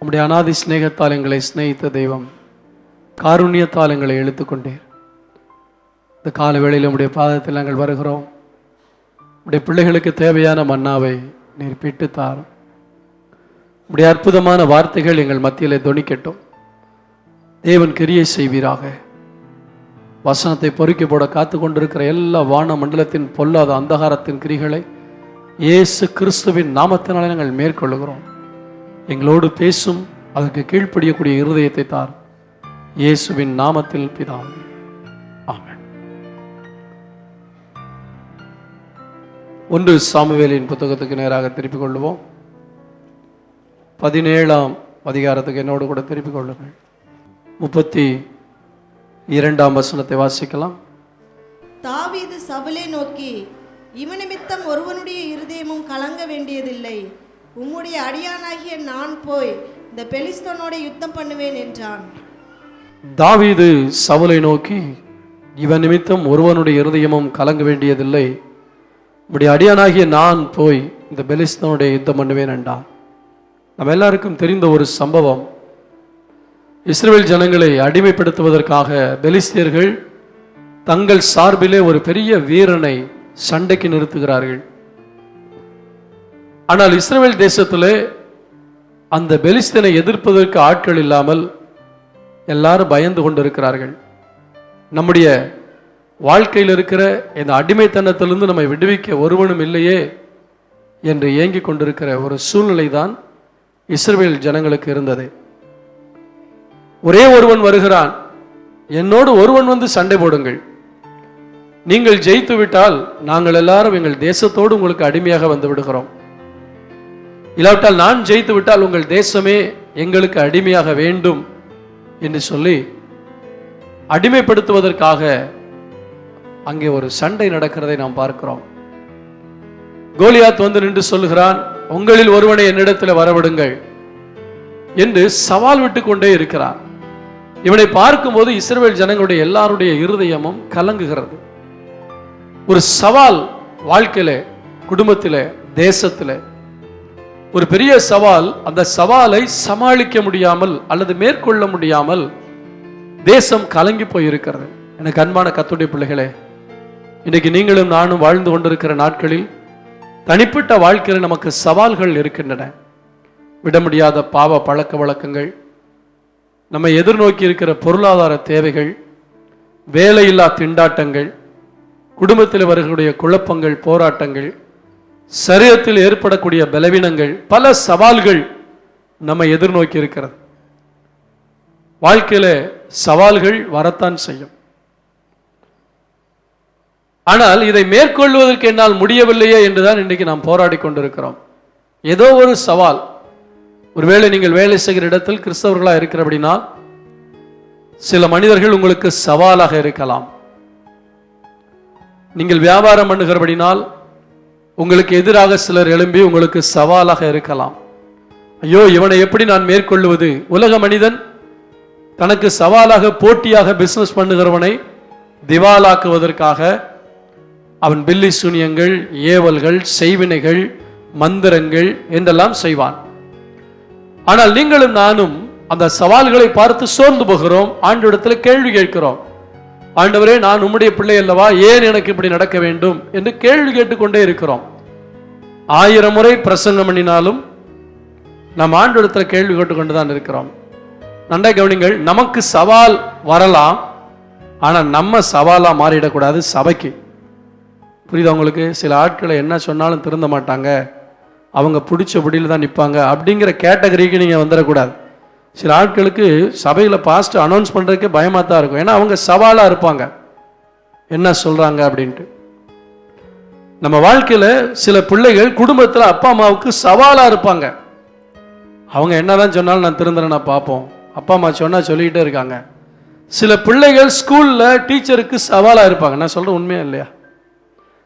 உம்முடைய அநாதி சிநேகத்தால் எங்களை சிநேகித்த தெய்வம், காருண்யத்தால் எங்களை இழுத்துக்கொண்டீர். இந்த கால வேளையில் உம்முடைய பாதத்தில் நாங்கள் வருகிறோம். உம்முடைய பிள்ளைகளுக்கு தேவையான மன்னாவை நீர் பிட்டுத்தாரும். உம்முடைய அற்புதமான வார்த்தைகள் எங்கள் மத்தியிலே தொனிக்கட்டும். தேவன் கிரியை செய்வீராக. வசனத்தை பொறுக்கி போட காத்து கொண்டிருக்கிற எல்லா வான மண்டலத்தின் பொல்லாத அந்தகாரத்தின் கிரிகளை இயேசு கிறிஸ்துவின் நாமத்தினாலே நாங்கள் மேற்கொள்ளுகிறோம். எங்களோடு பேசும், அதற்கு கீழ்ப்படியக்கூடிய இருதயத்தை தார். இயேசுவின் நாமத்தில் பிதாவே, ஆமென். 1 சாமுவேலின் புத்தகத்துக்கு நேராக திருப்பிக் கொள்வோம். 17ஆம் அதிகாரத்துக்கு என்னோடு கூட திருப்பிக் கொள்ளுங்கள். 32ஆம் வசனத்தை வாசிக்கலாம். தாவீது சவுலை நோக்கி, இவன் நிமித்தம் ஒருவனுடைய இருதயமும் கலங்க வேண்டியதில்லை. உம்முடைய அடியானாகிய நான் போய் இந்த பெலிஸ்தனோட யுத்தம் பண்ணுவேன் என்றான். தாவீது சவுலை நோக்கி, இவன் நிமித்தம் ஒருவனுடைய இருதயமும் கலங்க வேண்டியதில்லை. உம்முடைய அடியானாகிய நான் போய் இந்த பெலிஸ்தனுடைய யுத்தம் பண்ணுவேன் என்றான். நம்ம எல்லாருக்கும் தெரிந்த ஒரு சம்பவம். இஸ்ரவேல் ஜனங்களை அடிமைப்படுத்துவதற்காக பெலிஸ்தியர்கள் தங்கள் சார்பிலே ஒரு பெரிய வீரனை சண்டைக்கு நிறுத்துகிறார்கள். ஆனால் இஸ்ரவேல் தேசத்திலே அந்த பெலிஸ்தீனை எதிர்ப்பதற்கு ஆட்கள் இல்லாமல் எல்லாரும் பயந்து கொண்டிருக்கிறார்கள். நம்முடைய வாழ்க்கையில் இருக்கிற இந்த அடிமைத்தனத்திலிருந்து நம்மை விடுவிக்க ஒருவனும் இல்லையே என்று ஏங்கிக் கொண்டிருக்கிற ஒரு சூழ்நிலை தான் இஸ்ரவேல் ஜனங்களுக்கு இருந்தது. ஒரே ஒருவன் வருகிறான், என்னோடு ஒருவன் வந்து சண்டை போடுங்கள், நீங்கள் ஜெயித்து விட்டால் நாங்கள் எல்லாரும் எங்கள் தேசத்தோடு உங்களுக்கு அடிமையாக வந்து விடுகிறோம், இல்லாவிட்டால் நான் ஜெயித்து விட்டால் உங்கள் தேசமே எங்களுக்கு அடிமையாக வேண்டும் என்று சொல்லி அடிமைப்படுத்துவதற்காக அங்கே ஒரு சண்டை நடக்கிறதை நாம் பார்க்கிறோம். கோலியாத் வந்து நின்று சொல்லுகிறான், உங்களில் ஒருவனை என்னிடத்தில் வரவிடுங்கள் என்று சவால் விட்டு கொண்டே இருக்கிறார். இவனை பார்க்கும்போது இஸ்ரவேல் ஜனங்களுடைய எல்லாருடைய இருதயமும் கலங்குகிறது. ஒரு சவால் வாழ்க்கையிலே, குடும்பத்திலே, தேசத்திலே ஒரு பெரிய சவால். அந்த சவாலை சமாளிக்க முடியாமல் அல்லது மேற்கொள்ள முடியாமல் தேசம் கலங்கி போயிருக்கிறது. எனக்கு அன்பான கர்த்தருடைய பிள்ளைகளே, இன்றைக்கு நீங்களும் நானும் வாழ்ந்து கொண்டிருக்கிற நாட்களில் தனிப்பட்ட வாழ்க்கையில் நமக்கு சவால்கள் இருக்கின்றன. விட முடியாத பாவ பழக்க வழக்கங்கள், நம்மை எதிர்நோக்கி இருக்கிற பொருளாதார தேவைகள், வேலையில்லா திண்டாட்டங்கள், குடும்பத்தில் வருகிற குழப்பங்கள், போராட்டங்கள், சரீரத்தில் ஏற்படக்கூடிய பலவீனங்கள், பல சவால்கள் நம்மை எதிர்நோக்கி இருக்கிறது. வாழ்க்கையில சவால்கள் வரத்தான் செய்யும். ஆனால் இதை மேற்கொள்வதற்கு என்னால் முடியவில்லையே என்றுதான் இன்றைக்கு நாம் போராடி கொண்டிருக்கிறோம். ஏதோ ஒரு சவால். ஒருவேளை நீங்கள் வேலை செய்கிற இடத்தில் கிறிஸ்தவர்களாக இருக்கிறபடினால் சில மனிதர்கள் உங்களுக்கு சவாலாக இருக்கலாம். நீங்கள் வியாபாரம் பண்ணுகிறபடினால் உங்களுக்கு எதிராக சிலர் எழும்பி உங்களுக்கு சவாலாக இருக்கலாம். ஐயோ, இவனை எப்படி நான் மேற்கொள்வது? உலக மனிதன் தனக்கு சவாலாக போட்டியாக பிசினஸ் பண்ணுகிறவனை திவாலாக்குவதற்காக அவன் பில்லி சூனியங்கள், ஏவல்கள், செய்வினைகள், மந்திரங்கள் என்றெல்லாம் செய்வான். ஆனால் நீங்களும் நானும் அந்த சவால்களை பார்த்து சோர்ந்து போகிறோம். ஆண்டவரிடத்தில் கேள்வி கேட்கிறோம், ஆண்டவரே, நான் உம்முடைய பிள்ளை அல்லவா, ஏன் எனக்கு இப்படி நடக்க வேண்டும் என்று கேள்வி கேட்டுக்கொண்டே இருக்கிறோம். 1000 முறை பிரசங்கம் பண்ணினாலும் நாம் ஆண்டவரிடத்தில் கேள்வி கேட்டுக்கொண்டுதான் இருக்கிறோம். நன்றாக கவனிங்கள், நமக்கு சவால் வரலாம், ஆனால் நம்ம சவாலா மாறிடக்கூடாது சபைக்கு. புரியுதா உங்களுக்கு? சில ஆட்களை என்ன சொன்னாலும் திருந்த மாட்டாங்க, அவங்க பிடிச்ச படியில் தான் நிற்பாங்க அப்படிங்கிற கேட்டகரிக்கு நீங்கள் வந்துடக்கூடாது. சில ஆட்களுக்கு சபையில் பாஸ்ட் அனௌன்ஸ் பண்ணுறதுக்கே பயமாக தான் இருக்கும். ஏன்னா அவங்க சவாலாக இருப்பாங்க, என்ன சொல்கிறாங்க அப்படின்ட்டு. நம்ம வாழ்க்கையில் சில பிள்ளைகள் குடும்பத்தில் அப்பா அம்மாவுக்கு சவாலாக இருப்பாங்க. அவங்க என்னதான் சொன்னாலும் நான் திருந்துறேன்னா பார்ப்போம், அப்பா அம்மா சொன்னால் சொல்லிக்கிட்டே இருக்காங்க. சில பிள்ளைகள் ஸ்கூலில் டீச்சருக்கு சவாலாக இருப்பாங்க. நான் சொல்கிறேன், உண்மையா இல்லையா?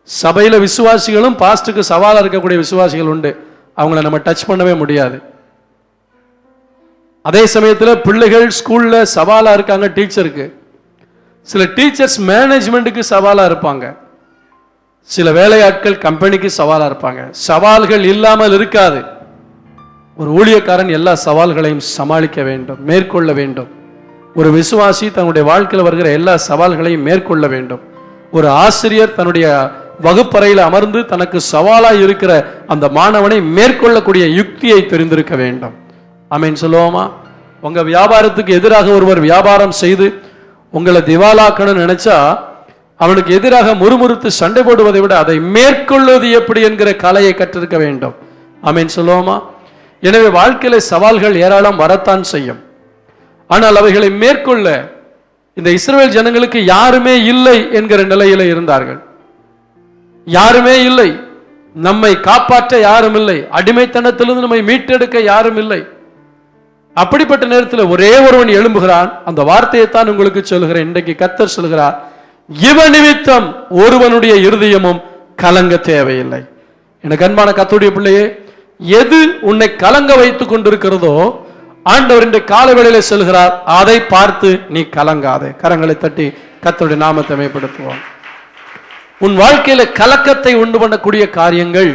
சபையில் விசுவாசிகளும் பாஸ்ட்டுக்கு சவாலாக இருக்கக்கூடிய விசுவாசிகள் உண்டு. அவங்கள நம்ம டச் பண்ணவே முடியாது. அதே சமயத்தில் பிள்ளைகள் ஸ்கூலில் சவாலாக இருக்காங்க டீச்சருக்கு. சில டீச்சர்ஸ் மேனேஜ்மெண்ட்டுக்கு சவாலாக இருப்பாங்க. சில வேலையாட்கள் கம்பெனிக்கு சவாலாக இருப்பாங்க. சவால்கள் இல்லாமல் இருக்காது. ஒரு ஊழியக்காரன் எல்லா சவால்களையும் சமாளிக்க வேண்டும், மேற்கொள்ள வேண்டும். ஒரு விசுவாசி தன்னுடைய வாழ்க்கையில் வருகிற எல்லா சவால்களையும் மேற்கொள்ள வேண்டும். ஒரு ஆசிரியர் தன்னுடைய வகுப்பறையில் அமர்ந்து தனக்கு சவாலாய் இருக்கிற அந்த மாணவனை மேற்கொள்ளக்கூடிய யுக்தியை தெரிந்திருக்க வேண்டும். ஆமென் சொல்லுவோமா? உங்க வியாபாரத்துக்கு எதிராக ஒருவர் வியாபாரம் செய்து உங்களை திவாலாக்கணும்னு நினைச்சா அவனுக்கு எதிராக முறுமுறுத்து சண்டை போடுவதை விட அதை மேற்கொள்வது எப்படி என்கிற கலையை கற்றிருக்க வேண்டும். ஆமென் சொல்லுவோமா? எனவே வாழ்க்கையில சவால்கள் ஏராளம் வரத்தான் செய்யும். ஆனால் அவைகளை மேற்கொள்ள இந்த இஸ்ரவேல் ஜனங்களுக்கு யாருமே இல்லை என்கிற நிலையில இருந்தார்கள். யாருமே இல்லை, நம்மை காப்பாற்ற யாரும் இல்லை, அடிமைத்தனத்திலிருந்து நம்மை மீட்டெடுக்க யாரும் இல்லை. அப்படிப்பட்ட நேரத்தில் ஒரே ஒருவன் எழும்புகிறான். அந்த வார்த்தையை தான் உங்களுக்கு சொல்கிறேன். இன்றைக்கு கர்த்தர் சொல்கிறார், இவன் நிமித்தம் ஒருவனுடைய இருதயமும் கலங்க தேவையில்லை. எனக்கு அன்பான கர்த்தருடைய பிள்ளையே, எது உன்னை கலங்க வைத்துக் கொண்டிருக்கிறதோ ஆண்டவர் இன்றைய காலவேளையிலே சொல்கிறார், அதை பார்த்து நீ கலங்காதே. கரங்களை தட்டி கர்த்தருடைய நாமத்தை மேம்படுத்துவோம். உன் வாழ்க்கையில கலக்கத்தை உண்டு பண்ணக்கூடிய காரியங்கள்,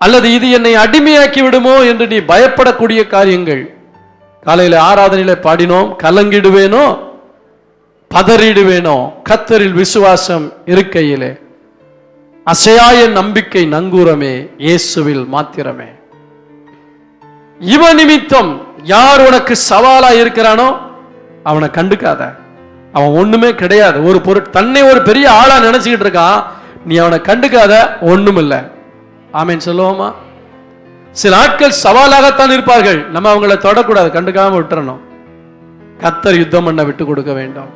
அல்லது இது என்னை அடிமையாக்கி விடுமோ என்று நீ பயப்படக்கூடிய காரியங்கள். காலையில ஆராதனையில பாடினோம், கலங்கிடுவேனோ பதறிடுவேனோ கர்த்தரில் விசுவாசம் இருக்கையிலே, அசையாய நம்பிக்கை நங்கூரமே இயேசுவில் மாத்திரமே. இவன் நிமித்தம் யார் உனக்கு சவாலா இருக்கிறானோ அவனை கண்டுக்காத. அவன் ஒண்ணுமே கிடையாது, ஒரு பொருள் தன்னை ஒரு பெரிய ஆளா நினைச்சுக்கிட்டு இருக்கான். நீ அவனை கண்டுக்காத, ஒண்ணும் இல்லை. ஆமென் சொல்லுவோமா? சில ஆட்கள் சவாலாகத்தான் இருப்பார்கள், நம்ம அவங்களை தொடக்கூடாது, கண்டுக்காம விட்டுறணும். கர்த்தர் யுத்தம் பண்ண விட்டு கொடுக்க வேண்டும்.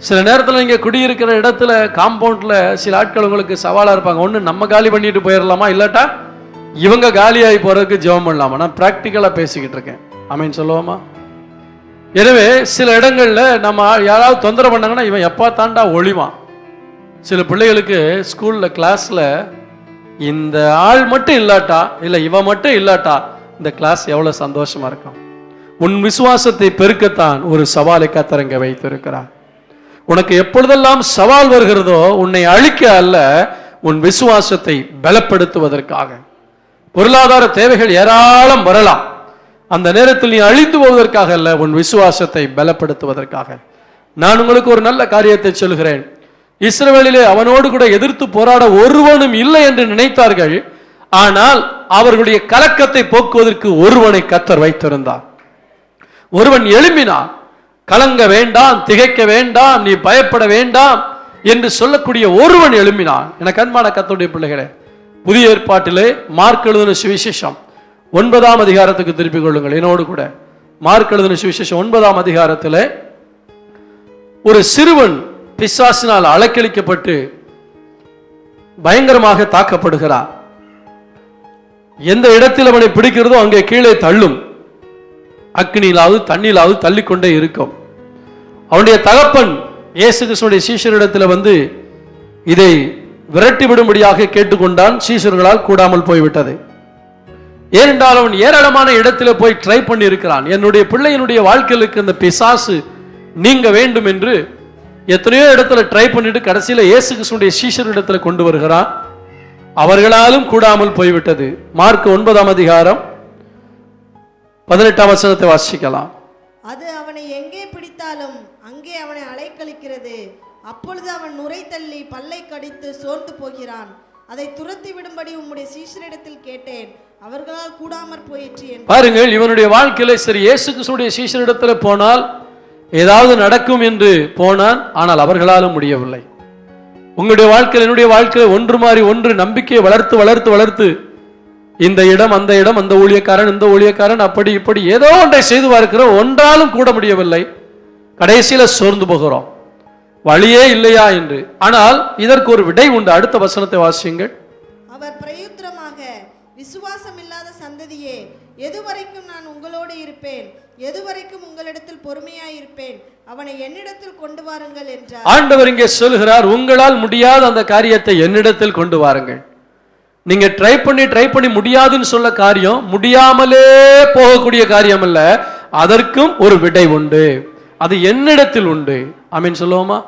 சில நேரத்தில் நீங்க குடியிருக்கிற இடத்துல காம்பவுண்ட்ல சில ஆட்கள் உங்களுக்கு சவாலா இருப்பாங்க. ஒண்ணு நம்ம காலி பண்ணிட்டு போயிடலாமா, இல்லாட்டா இவங்க காலியாகி போறதுக்கு ஜெபம் பண்ணலாமா. நான் பிராக்டிக்கலா பேசிக்கிட்டு இருக்கேன். ஆமென் சொல்லுவோமா? எனவே சில இடங்கள்ல நம்ம யாராவது தொந்தரவு பண்ணாங்கன்னா இவன் எப்பா தாண்டா ஒளிவான். சில பிள்ளைகளுக்கு ஸ்கூல்ல கிளாஸ்ல இந்த ஆள் மட்டும் இல்லாட்டா, இல்ல இவன் மட்டும் இல்லாட்டா இந்த கிளாஸ் எவ்வளவு சந்தோஷமா இருக்கும். உன் விசுவாசத்தை பெருக்கத்தான் ஒரு சவாலை கர்த்தர் வைத்திருக்கிறார். உனக்கு எப்பொழுதெல்லாம் சவால் வருகிறதோ உன்னை அழிக்க அல்ல, உன் விசுவாசத்தை பலப்படுத்துவதற்காக. பொருளாதார தேவைகள் ஏராளம் வரலாம், அந்த நேரத்தில் நீ அழிந்து போவதற்காக அல்ல, உன் விசுவாசத்தை பலப்படுத்துவதற்காக. நான் உங்களுக்கு ஒரு நல்ல காரியத்தை சொல்கிறேன். இஸ்ரவேலிலே அவனோடு கூட எதிர்த்து போராட ஒருவனும் இல்லை என்று நினைத்தார்கள். ஆனால் அவர்களுடைய கலக்கத்தை போக்குவதற்கு ஒருவனை கர்த்தர் வைத்திருந்தார். ஒருவன் எழும்பினான். கலங்க வேண்டாம், திகைக்க வேண்டாம், நீ பயப்பட வேண்டாம் என்று சொல்லக்கூடிய ஒருவன் எழும்பினான். எனக்கு அன்பான கர்த்தருடைய பிள்ளைகளே, புதிய ஏற்பாட்டிலே மார்க் எழுதின சுவிசேஷம் 9ஆம் அதிகாரத்துக்கு திருப்பிக் கொள்ளுங்கள் என்னோடு கூட. மார்க் எழுதின சுவிசேஷம் 9ஆம் அதிகாரத்திலே ஒரு சிறுவன் பிசாசினால் அலக்களிக்கப்பட்டு பயங்கரமாக தாக்கப்படுகிறார். எந்த இடத்தில் அவனை பிடிக்கிறதோ அங்கே கீழே தள்ளும், அக்னியிலாவது தண்ணியிலாவது தள்ளிக்கொண்டே இருக்கும். அவனுடைய தகப்பன் இயேசு கிறிஸ்துவினுடைய சீஷரிடத்தில் வந்து இதை விரட்டி விடும்படியாக கேட்டுக்கொண்டான். சீஷர்களால் கூடாமல் போய்விட்டது. ஏனென்றால் அவன் ஏராளமான இடத்துல போய் ட்ரை பண்ணி இருக்கிறான். என்னுடைய பிள்ளையினுடைய வாழ்க்கையிலுக்கு இந்த பிசாசு நீங்க வேண்டும் என்று எத்தனையோ இடத்துல ட்ரை பண்ணிட்டு கடைசியில இயேசு கிறிஸ்துவினுடைய சீஷரிடத்துல கொண்டு வருகிறான். அவர்களாலும் கூடாமல் போய்விட்டது. மார்க் 9ஆம் அதிகாரம் 18ஆம் வசனத்தை வாசிக்கலாம். அது அவனை எங்கே பிடித்தாலும் அங்கே அவனை அலைக்கழிக்கிறது. அப்பொழுது அவன் நுரை தள்ளி பல்லை கடித்து சோர்ந்து போகிறான். அதை துரத்தி விடும்படி உம்முடைய சீஷரிடத்தில் கேட்டேன், அவர்களால் கூடாமற் போயிற்று என்று. பாருங்கள், இவனுடைய வாழ்க்கையில சரி இயேசு கிறிஸ்துவினுடைய சீஷரிடத்துல போனால் ஏதாவது நடக்கும் என்று போனான். ஆனால் அவர்களாலும் முடியவில்லை. உங்களுடைய வாழ்க்கையில் என்னுடைய வாழ்க்கையில் ஒன்று மாறி ஒன்று நம்பிக்கையை வளர்த்து வளர்த்து வளர்த்து இந்த இடம் அந்த இடம், அந்த ஊழியக்காரன் இந்த ஊழியக்காரன், அப்படி இப்படி ஏதோ ஒன்றை செய்து பார்க்கிறோம், ஒன்றாலும் கூட முடியவில்லை. கடைசியில சோர்ந்து போகிறோம், வழியே இல்லையா என்று. ஆனால் இதற்கு ஒரு விடை உண்டு. அடுத்த வசனத்தை வாசியுங்கள். அவர் பிரயுத்தரமாக, விசுவாசம் இல்லாத சந்ததியே, எதுவரைக்கும் நான் உங்களோடு இருப்பேன், எதுவரைக்கும் உங்களிடத்தில் பொறுமையாய் இருப்பேன், அவனை என்னிடத்தில் கொண்டு வாருங்கள் என்றார். ஆண்டவர் இங்கே சொல்கிறார், உங்களால் முடியாத அந்த காரியத்தை என்னிடத்தில் கொண்டு வாருங்கள். நீங்க ட்ரை பண்ணி முடியாதுன்னு சொல்ல காரியம் முடியாமலே போகக்கூடிய காரியம் அல்ல, அதற்கும் ஒரு விடை உண்டு, அது என்னிடத்தில் உண்டு. ஆமென் சொல்லுவோமா?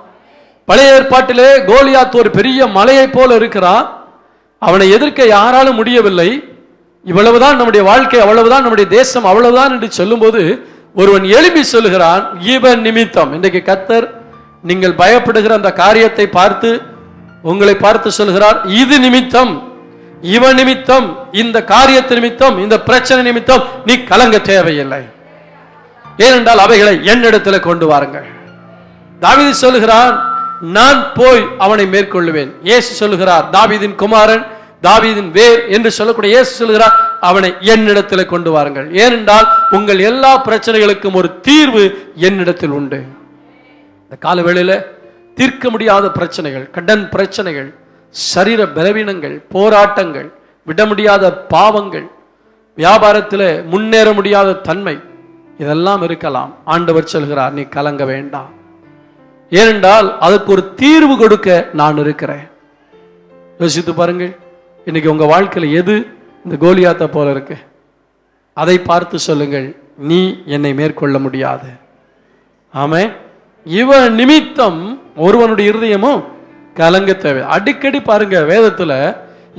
பழைய ஏற்பாட்டிலே கோலியாத் ஒரு பெரிய மலையை போல இருக்கிறான். அவனை எதிர்க்க யாராலும் முடியவில்லை. இவ்வளவுதான் நம்முடைய வாழ்க்கை, அவ்வளவுதான் நம்முடைய தேசம், அவ்வளவுதான் என்று சொல்லும்போது ஒருவன் எழுப்பி சொல்லுகிறான், இவன் நிமித்தம். இன்றைக்கு கர்த்தர் நீங்கள் பயப்படுகிற அந்த காரியத்தை பார்த்து உங்களை பார்த்து சொல்கிறார், இது நிமித்தம், இவன் நிமித்தம், இந்த காரியத்து நிமித்தம், இந்த பிரச்சனை நிமித்தம் நீ கலங்க தேவையில்லை. ஏனென்றால் அவைகளை என்னிடத்தில் கொண்டு வாருங்கள். தாவீது சொல்லுகிறான், நான் போய் அவனை மேற்கொள்ளுவேன். இயேசு சொல்லுகிறார், தாவீதின் குமாரன், தாவீதின் வேர் என்று சொல்லக்கூடிய இயேசு சொல்லுகிறார், அவனை என்னிடத்தில் கொண்டு வாருங்கள். ஏனென்றால் உங்கள் எல்லா பிரச்சனைகளுக்கும் ஒரு தீர்வு என்னிடத்தில் உண்டு. இந்த கால வேளையில தீர்க்க முடியாத பிரச்சனைகள், கடன் பிரச்சனைகள், சரீர பலவீனங்கள், போராட்டங்கள், விட முடியாத பாவங்கள், வியாபாரத்தில் முன்னேற முடியாத தன்மை, இதெல்லாம் இருக்கலாம். ஆண்டவர் சொல்கிறார், நீ கலங்க வேண்டாம். ஏனென்றால் அதுக்கு ஒரு தீர்வு கொடுக்க நான் இருக்கிறேன். யோசித்து பாருங்கள், இன்னைக்கு உங்க வாழ்க்கையில் எது இந்த கோலியாத்தை போல இருக்கு? அதை பார்த்து சொல்லுங்கள், நீ என்னை மேற்கொள்ள முடியாது. ஆமென். இவன் நிமித்தம் ஒருவனுடைய இருதயமும் கலங்க தேவை. அடிக்கடி பாருங்க, வேதத்துல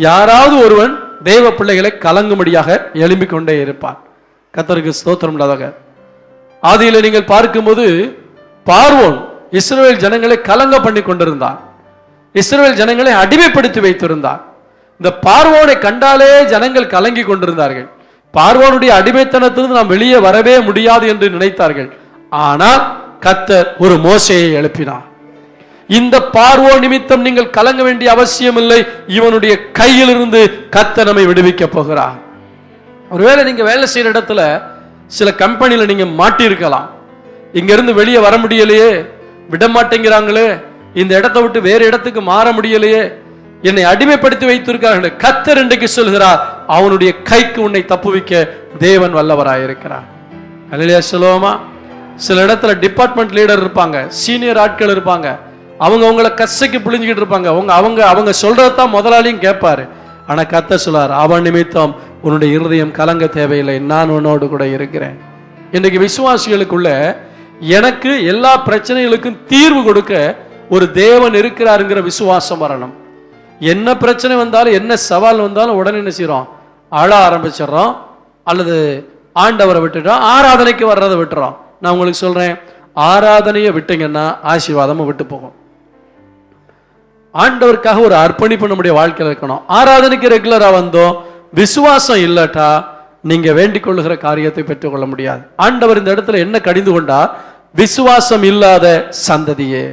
யாராவது ஒருவன் தேவ பிள்ளைகளை கலங்கும்படியாக எழும்பிக் கொண்டே இருப்பான். கர்த்தருக்கு ஸ்தோத்திரம் இல்லாதவங்க. ஆதியில நீங்கள் பார்க்கும்போது பார்வோன் இஸ்ரவேல் ஜனங்களை கலங்க பண்ணி கொண்டிருந்தான். இஸ்ரவேல் ஜனங்களை அடிமைப்படுத்தி வைத்திருந்தான். இந்த பார்வோனை கண்டாலே ஜனங்கள் கலங்கி கொண்டிருந்தார்கள். பார்வோனுடைய அடிமைத்தனத்திலிருந்து நாம் வெளியே வரவே முடியாது என்று நினைத்தார்கள். ஆனால் கர்த்தர் ஒரு மோசேயை எழுப்பினார். இந்த பார்வோ நிமித்தம் நீங்கள் கலங்க வேண்டிய அவசியம் இல்லை, இவனுடைய கையிலிருந்து கர்த்தர் நம்மை விடுவிக்க போகிறார். ஒருவேளை நீங்க வேலை செய்யற இடத்துல சில கம்பெனியில நீங்க மாட்டியிருக்கலாம். இங்க இருந்து வெளியே வர முடியலையே, விட மாட்டேங்கிறாங்களே, இந்த இடத்தை விட்டு வேற இடத்துக்கு மாற முடியலையே, என்னை அடிமைப்படுத்தி வைத்திருக்கிறார்கள். கர்த்தர் இன்றைக்கு சொல்கிறார், அவனுடைய கைக்கு உன்னை தப்புவிக்க தேவன் வல்லவராயிருக்கிறார். அல்லேலூயா சொல்லுவோமா? சில இடத்துல டிபார்ட்மெண்ட் லீடர் இருப்பாங்க, சீனியர் ஆட்கள் இருப்பாங்க, அவங்க அவங்கள கசைக்கு புளிஞ்சுக்கிட்டு இருப்பாங்க. அவங்க சொல்றதான் முதலாளியும் கேட்பாரு. ஆனா கர்த்தர் சொல்றார், அவன் நிமித்தம் உன்னுடைய இருதயம் கலங்க தேவையில்லை, நான் உன்னோடு கூட இருக்கிறேன். இன்றைக்கு விசுவாசிகளுக்குள்ள எனக்கு எல்லா பிரச்சனைகளுக்கும் தீர்வு கொடுக்க ஒரு தேவன் இருக்கிறாருங்கிற விசுவாசம் வரணும். என்ன பிரச்சனை வந்தாலும், என்ன சவால் வந்தாலும் உடனே என்ன செய்யறோம்? அழ ஆரம்பிச்சிடறோம், அல்லது ஆண்டவரை விட்டுட்டோம், ஆராதனைக்கு வர்றதை விட்டுறோம். நான் உங்களுக்கு சொல்றேன், ஆராதனையை விட்டீங்கன்னா ஆசீர்வாதமும் விட்டு போகும். ஆண்டவருக்காக ஒரு அர்ப்பணிப்பு நம்முடைய வாழ்க்கையில் இருக்கணும். ஆராதனைக்கு ரெகுலரா வந்தோம், விசுவாசம் இல்லாட்டா நீங்க வேண்டிக் கொள்ளுகிற காரியத்தை பெற்றுக்கொள்ள முடியாது. ஆண்டவர் இந்த இடத்துல என்ன கடிந்து கொண்டா, விசுவாசம் இல்லாத சந்ததியே,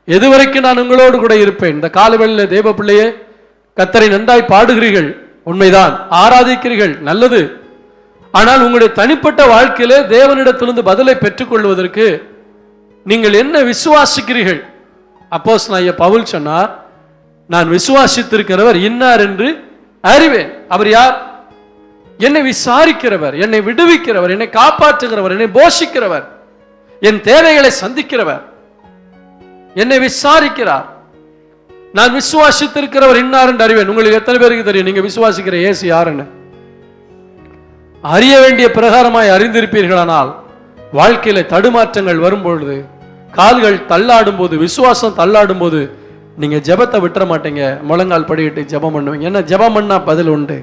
எதுவரைக்கும் நான் உங்களோடு கூட இருப்பேன். இந்த காலவெளியில தேவ பிள்ளையே, கர்த்தரை நன்றாய் பாடுகிறீர்கள், உண்மைதான், ஆராதிக்கிறீர்கள், நல்லது. ஆனால் உங்களுடைய தனிப்பட்ட வாழ்க்கையிலே தேவனிடத்திலிருந்து பதிலை பெற்றுக்கொள்வதற்கு நீங்கள் என்ன விசுவாசிக்கிறீர்கள்? அப்போஸ்தலனாகிய பவுல் சொன்னார், நான் விசுவாசித்திருக்கிறவர் இன்னார் என்று அறிவேன். அவர் யார்? என்னை விசாரிக்கிறவர், என்னை விடுவிக்கிறவர், என்னை காப்பாற்றுகிறவர், என்னை போஷிக்கிறவர், என் தேவைகளை சந்திக்கிறவர், என்னை விசாரிக்கிறார். நான் விசுவாசித்திருக்கிறவர் இன்னார் என்று அறிவேன். உங்களுக்கு எத்தனை பேருக்கு தெரியும் நீங்க விசுவாசிக்கிற இயேசு யாருன்னு? அறிய வேண்டிய பிரகாரமாய் அறிந்திருப்பீர்களானால் வாழ்க்கையில தடுமாற்றங்கள் வரும்பொழுது, கால்கள் தள்ளாடும் போது, விசுவாசம் தள்ளாடும் போது நீங்க ஜெபத்தை விட்டுற மாட்டீங்க. முழங்கால் படிக்கிட்டு ஜெபம் பண்ணுவீங்க. என்ன ஜெபம் பண்ணா பதில் உண்டு.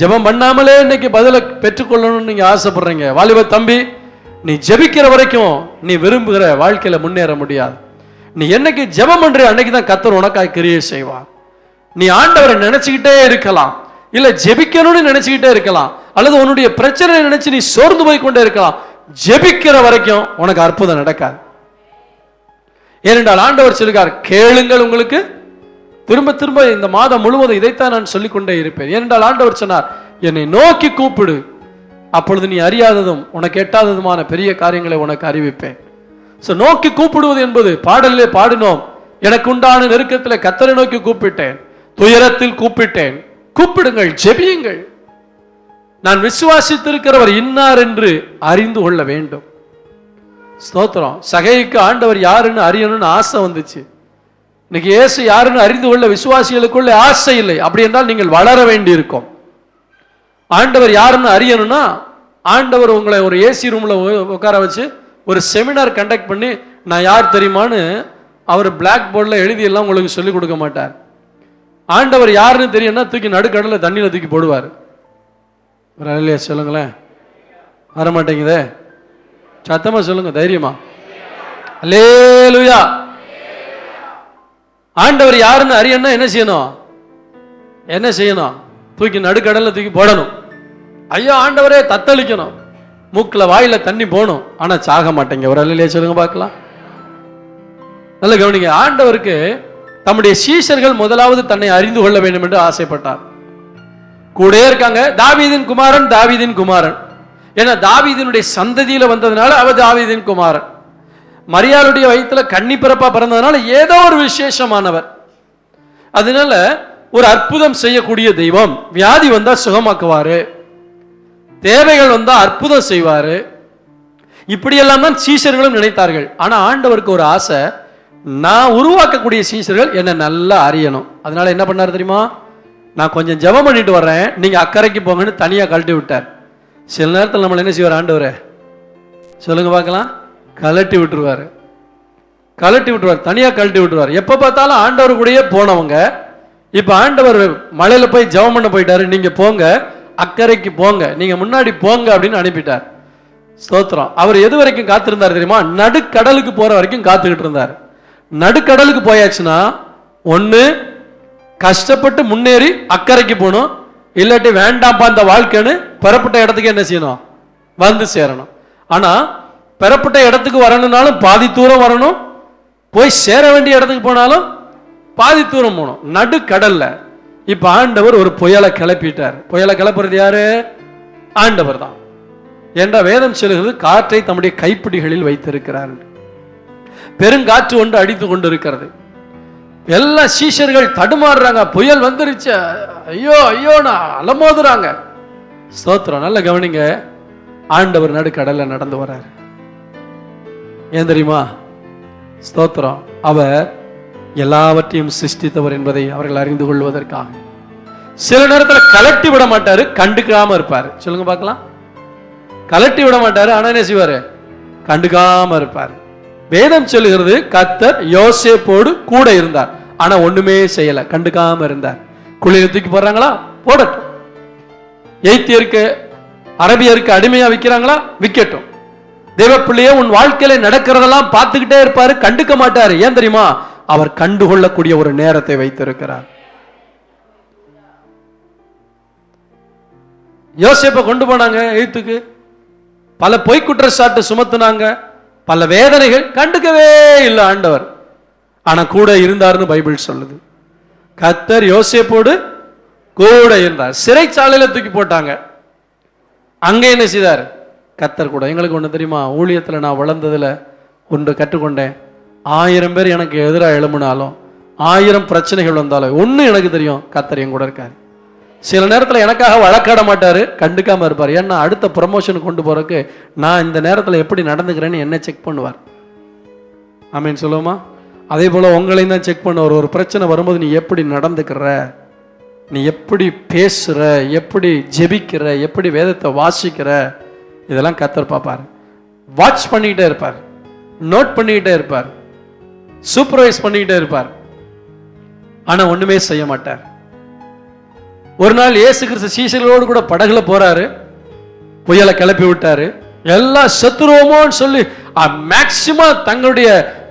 ஜெபம் பண்ணாமலே இன்னைக்கு பதிலை பெற்றுக்கொள்ளணும்னு நீங்க ஆசைப்படுறீங்க. வாலிப தம்பி, நீ ஜெபிக்கிற வரைக்கும் நீ விரும்புகிற வாழ்க்கையில முன்னேற முடியாது. நீ என்னைக்கு ஜெபம் பண்ற அன்னைக்கு தான் கர்த்தர் உனக்காய் கிரியை செய்வார். நீ ஆண்டவரை நினைச்சுக்கிட்டே இருக்கலாம், இல்ல ஜெபிக்கணும்னு நினைச்சுக்கிட்டே இருக்கலாம், அல்லது உன்னுடைய பிரச்சனை நினைச்சு நீ சோர்ந்து போய் கொண்டே இருக்கலாம். ஜெபிக்கிற வரைக்கும் உனக்கு அற்புதம் நடக்காது. ஏனென்றால் ஆண்டவர் சொல்லுகிறார், கேளுங்கள் உங்களுக்கு திரும்ப திரும்ப இந்த மாதம் முழுவதும் இதைத்தான் நான் சொல்லிக் கொண்டே இருப்பேன். ஏனென்றால் ஆண்டவர் சொன்னார், என்னை நோக்கி கூப்பிடு, அப்பொழுது நீ அறியாததும் உனக்கு எட்டாததுமான பெரிய காரியங்களை உனக்கு அறிவிப்பேன். நோக்கி கூப்பிடுவது என்பது பாடலிலே பாடினோம், எனக்கு உண்டான நெருக்கத்தில் கர்த்தரை நோக்கி கூப்பிட்டேன், துயரத்தில் கூப்பிட்டேன், கூப்பிடுங்கள், ஜெபியுங்கள். நான் விசுவாசித்திருக்கிறவர் இன்னார் என்று அறிந்து கொள்ள வேண்டும். ஸ்தோத்திரம். சகைக்கு ஆண்டவர் யாருன்னு அறியணும்னு ஆசை வந்துச்சு. இன்னைக்கு இயேசு யாருன்னு அறிந்து கொள்ள விசுவாசிகளுக்குள்ள ஆசை இல்லை. அப்படி என்றால் நீங்கள் வளர வேண்டி இருக்கும். ஆண்டவர் யாருன்னு அறியணும்னா, ஆண்டவர் உங்களை ஒரு ஏசி ரூம்ல உட்கார வச்சு ஒரு செமினார் கண்டக்ட் பண்ணி நான் யார் தெரியுமான்னு அவர் பிளாக் போர்டில் எழுதி எல்லாம் உங்களுக்கு சொல்லிக் கொடுக்க மாட்டார். ஆண்டவர் யாருன்னு தெரியும்னா தூக்கி நடுக்கடல தண்ணியில தூக்கி போடுவார். ஒரு அல்லேலூயா சொல்லுங்களேன். வர மாட்டேங்குதே, சத்தமா சொல்லுங்க, தைரியமா. அல்லேலூயா. ஆண்டவர் யாருன்னு அறியணும்னா என்ன செய்யணும்? என்ன செய்யணும்? தூக்கி நடுக்கடல்ல தூக்கி போடணும். ஐயோ ஆண்டவரே தத்தளிக்கணும், மூக்குல வாயில தண்ணி போகணும், ஆனா சாக மாட்டேங்க. ஒரு அல்லேலூயா சொல்லுங்க பார்க்கலாம். நல்ல கவனிங்க. ஆண்டவருக்கு தம்முடைய சீஷர்கள் முதலாவது தன்னை அறிந்து கொள்ள வேண்டும் என்று ஆசைப்பட்டார். கூட இருக்காங்க, தாவீதின் குமாரன், தாவீதின் குமாரன். ஏன்னா தாவீதினுடைய சந்ததியில வந்ததுனால அவர் தாவீதின் குமாரன். மரியாளுடைய வயிற்றுல கன்னி பிறப்பா பிறந்ததுனால ஏதோ ஒரு விசேஷமானவர். அதனால ஒரு அற்புதம் செய்யக்கூடிய தெய்வம். வியாதி வந்தா சுகமாக்குவாரு, தேவைகள் வந்தா அற்புதம் செய்வாரு. இப்படியெல்லாம் தான் சீஷர்களும் நினைத்தார்கள். ஆனா ஆண்டவருக்கு ஒரு ஆசை, நான் உருவாக்கக்கூடிய சீஷர்கள் என்ன நல்லா அறியணும். அதனால என்ன பண்ணாரு தெரியுமா? நான் கொஞ்சம் ஜெபம் பண்ணிட்டு வர்றேன், நீங்க அக்கறைக்கு போங்கன்னு தனியா கழட்டி விட்டார். சில நேரத்தில் நம்மள என்ன செய்வார் ஆண்டவரே? சொல்லுங்க பார்க்கலாம். கலட்டி விட்டுருவாரு, கலட்டி விட்டுருவார், தனியா கழட்டி விட்டுருவார். எப்ப பார்த்தாலும் ஆண்டவர் கூடயே போனவங்க இப்ப ஆண்டவர் மலையில போய் ஜெபம் பண்ண போயிட்டாரு, நீங்க போங்க, அக்கறைக்கு போங்க, நீங்க முன்னாடி போங்க அப்படின்னு அனுப்பிட்டார். ஸ்தோத்திரம். அவர் எது வரைக்கும் காத்திருந்தார் தெரியுமா? நடுக்கடலுக்கு போற வரைக்கும் காத்துக்கிட்டு இருந்தார். நடுக்கடலுக்கு போயாச்சுன்னா ஒண்ணு கஷ்டப்பட்டு முன்னேறி அக்கறைக்கு போகணும், இல்லாட்டி வேண்டாம்ப்பா அந்த வாழ்க்கைன்னு பெறப்பட்ட இடத்துக்கு என்ன செய்யணும்? வந்து சேரணும். ஆனா பெறப்பட்ட இடத்துக்கு வரணும்னாலும் பாதி தூரம் வரணும், போய் சேர வேண்டிய இடத்துக்கு போனாலும் பாதி தூரம் போகணும், நடுக்கடல்ல. இப்ப ஆண்டவர் ஒரு புயலை கிளப்பிட்டார். புயலை கிளப்புறது யாரு? ஆண்டவர் தான். என்ற வேதம் சொல்லுகிறது, காற்றை தம்முடைய கைப்பிடிகளில் வைத்திருக்கிறார். பெருங்காற்று ஒன்று அடித்து கொண்டு இருக்கிறது. எல்லா சீஷர்கள் தடுமாறுறாங்க, புயல் வந்துருச்சு, ஐயோ ஐயோ அலமோதுறாங்க. ஸ்தோத்திரம். நல்ல கவனிங்க. ஆண்டவர் நடுக்கடல்ல நடந்து வர்றாரு. ஏன் தெரியுமா? ஸ்தோத்திரம். அவர் எல்லாவற்றையும் சிருஷ்டித்தவர் என்பதை அவர்கள் அறிந்து கொள்வதற்காக. சில நேரத்தில் கலட்டி விட மாட்டாரு, கண்டுக்காம இருப்பாரு. சொல்லுங்க பார்க்கலாம். கலட்டி விட மாட்டாரு, ஆனா என்ன செய்வாரு? கண்டுக்காம இருப்பார். வேதம் சொல்லுகிறது, கர்த்தர் யோசேப்போடு கூட இருந்தார், ஆனா ஒண்ணுமே செய்யல, கண்டுக்காம இருந்தார். குளிர் தூக்கி போடுறாங்களா, போடட்டும். எய்த்தியருக்கு அரபியருக்கு அடிமையா விற்கிறாங்களா, விற்கட்டும். தேவ பிள்ளையே, உன் வாழ்க்கையில நடக்கிறதெல்லாம் பார்த்துக்கிட்டே இருப்பாரு, கண்டுக்க மாட்டாரு. ஏன் தெரியுமா? அவர் கண்டுகொள்ளக்கூடிய ஒரு நேரத்தை வைத்திருக்கிறார். யோசேப்பை கொண்டு போனாங்க எய்த்துக்கு, பல பொய் குற்றச்சாட்டு சுமத்துனாங்க, பல வேதனைகள், கண்டுக்கவே இல்லை ஆண்டவர். ஆனா கூட இருந்தார்னு பைபிள் சொல்லுது. கர்த்தர் யோசேப்போடு கூட இருந்தார். சிறைச்சாலையில தூக்கி போட்டாங்க, அங்க என்ன செய்தார்? கர்த்தர் கூட. எங்களுக்கு ஒண்ணு தெரியுமா? ஊழியத்துல நான் வளர்ந்ததுல ஒன்று கற்றுக்கொண்டேன். 1000 பேர் எனக்கு எதிராக எழும்பினாலும், 1000 பிரச்சனைகள் வந்தாலும் ஒண்ணு எனக்கு தெரியும், கர்த்தர் என் கூட இருக்காரு. சில நேரத்தில் எனக்காக வழக்காட மாட்டாரு, கண்டுக்காம இருப்பார். ஏன்னா அடுத்த ப்ரமோஷன் கொண்டு போறதுக்கு நான் இந்த நேரத்தில் எப்படி நடந்துக்கிறேன்னு என்ன செக் பண்ணுவார். ஆமீன் சொல்லுவோமா? அதே போல உங்களையும் தான் செக் பண்ணுவார். ஒரு பிரச்சனை வரும்போது நீ எப்படி நடந்துக்கிற, நீ எப்படி பேசுற, எப்படி ஜெபிக்கிற, எப்படி வேதத்தை வாசிக்கிற, இதெல்லாம் கர்த்தர் பார்ப்பார். வாட்ச் பண்ணிக்கிட்டே இருப்பார், நோட் பண்ணிக்கிட்டே இருப்பார், சூப்பர்வைஸ் பண்ணிக்கிட்டே இருப்பார். ஆனா ஒண்ணுமே செய்ய மாட்டார். ஒரு நாள் இயேசு கிறிஸ்து சீஷர்களோடு கூட படகுல போறாரு, புயலை கிளப்பி விட்டாரு. எல்லா சத்துருவோமோன்னு சொல்லி மேக்சிமம் தங்களுடைய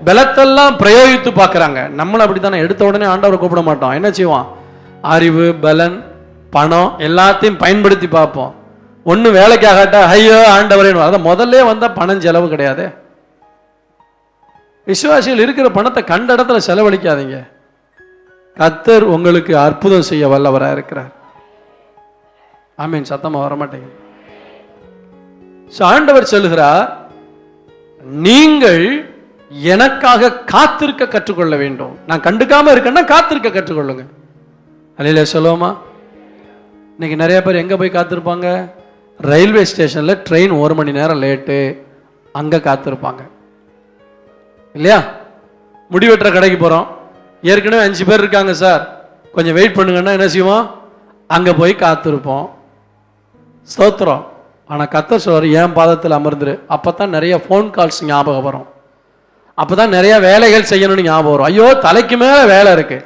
பலத்தெல்லாம் பிரயோகித்து பார்க்கறாங்க. நம்மளும் அப்படித்தானே, எடுத்த உடனே ஆண்டவரை கூப்பிட மாட்டோம். என்ன செய்வோம்? அறிவு, பலன், பணம் எல்லாத்தையும் பயன்படுத்தி பார்ப்போம். ஒண்ணு வேலைக்காகட்டா ஐயோ ஆண்டவரே, அதை முதல்ல வந்தா பணம் செலவு கிடையாது. விசுவாசிகள் இருக்கிற பணத்தை கண்ட இடத்துல செலவழிக்காதீங்க. கர்த்தர் உங்களுக்கு அற்புதம் செய்ய வல்லவராக இருக்கிறார். ஆமீன். சத்தமா வர மாட்டேங்க. ஆண்டவர் சொல்லுகிறார், நீங்கள் எனக்காக காத்திருக்க கற்றுக்கொள்ள வேண்டும். நான் கண்டுக்காம இருக்கேன்னா காத்திருக்க கற்றுக்கொள்ளுங்க. அல்லேலூயா சொல்லுவோமா? இன்னைக்கு நிறைய பேர் எங்க போய் காத்திருப்பாங்க? ரயில்வே ஸ்டேஷன்ல ட்ரெயின் 1 மணி நேரம் லேட்டு, அங்க காத்திருப்பாங்க இல்லையா? முடிவெட்டுற கடைக்கு போறோம், ஏற்கனவே 5 பேர் இருக்காங்க சார், கொஞ்சம் வெயிட் பண்ணுங்கன்னா என்ன செய்வோம்? அங்க போய் காத்திருப்போம். ஸ்தோத்திரம். ஆனா கர்த்தர் சொல்றாரு, என் பாதத்தில் அமர்ந்துரு. அப்பதான் நிறைய ஃபோன் கால்ஸ் ஞாபகம் வரும், அப்பதான் நிறைய வேலைகள் செய்யணும்னு ஞாபகம் வரும். ஐயோ தலைக்கு மேல வேலை இருக்கு.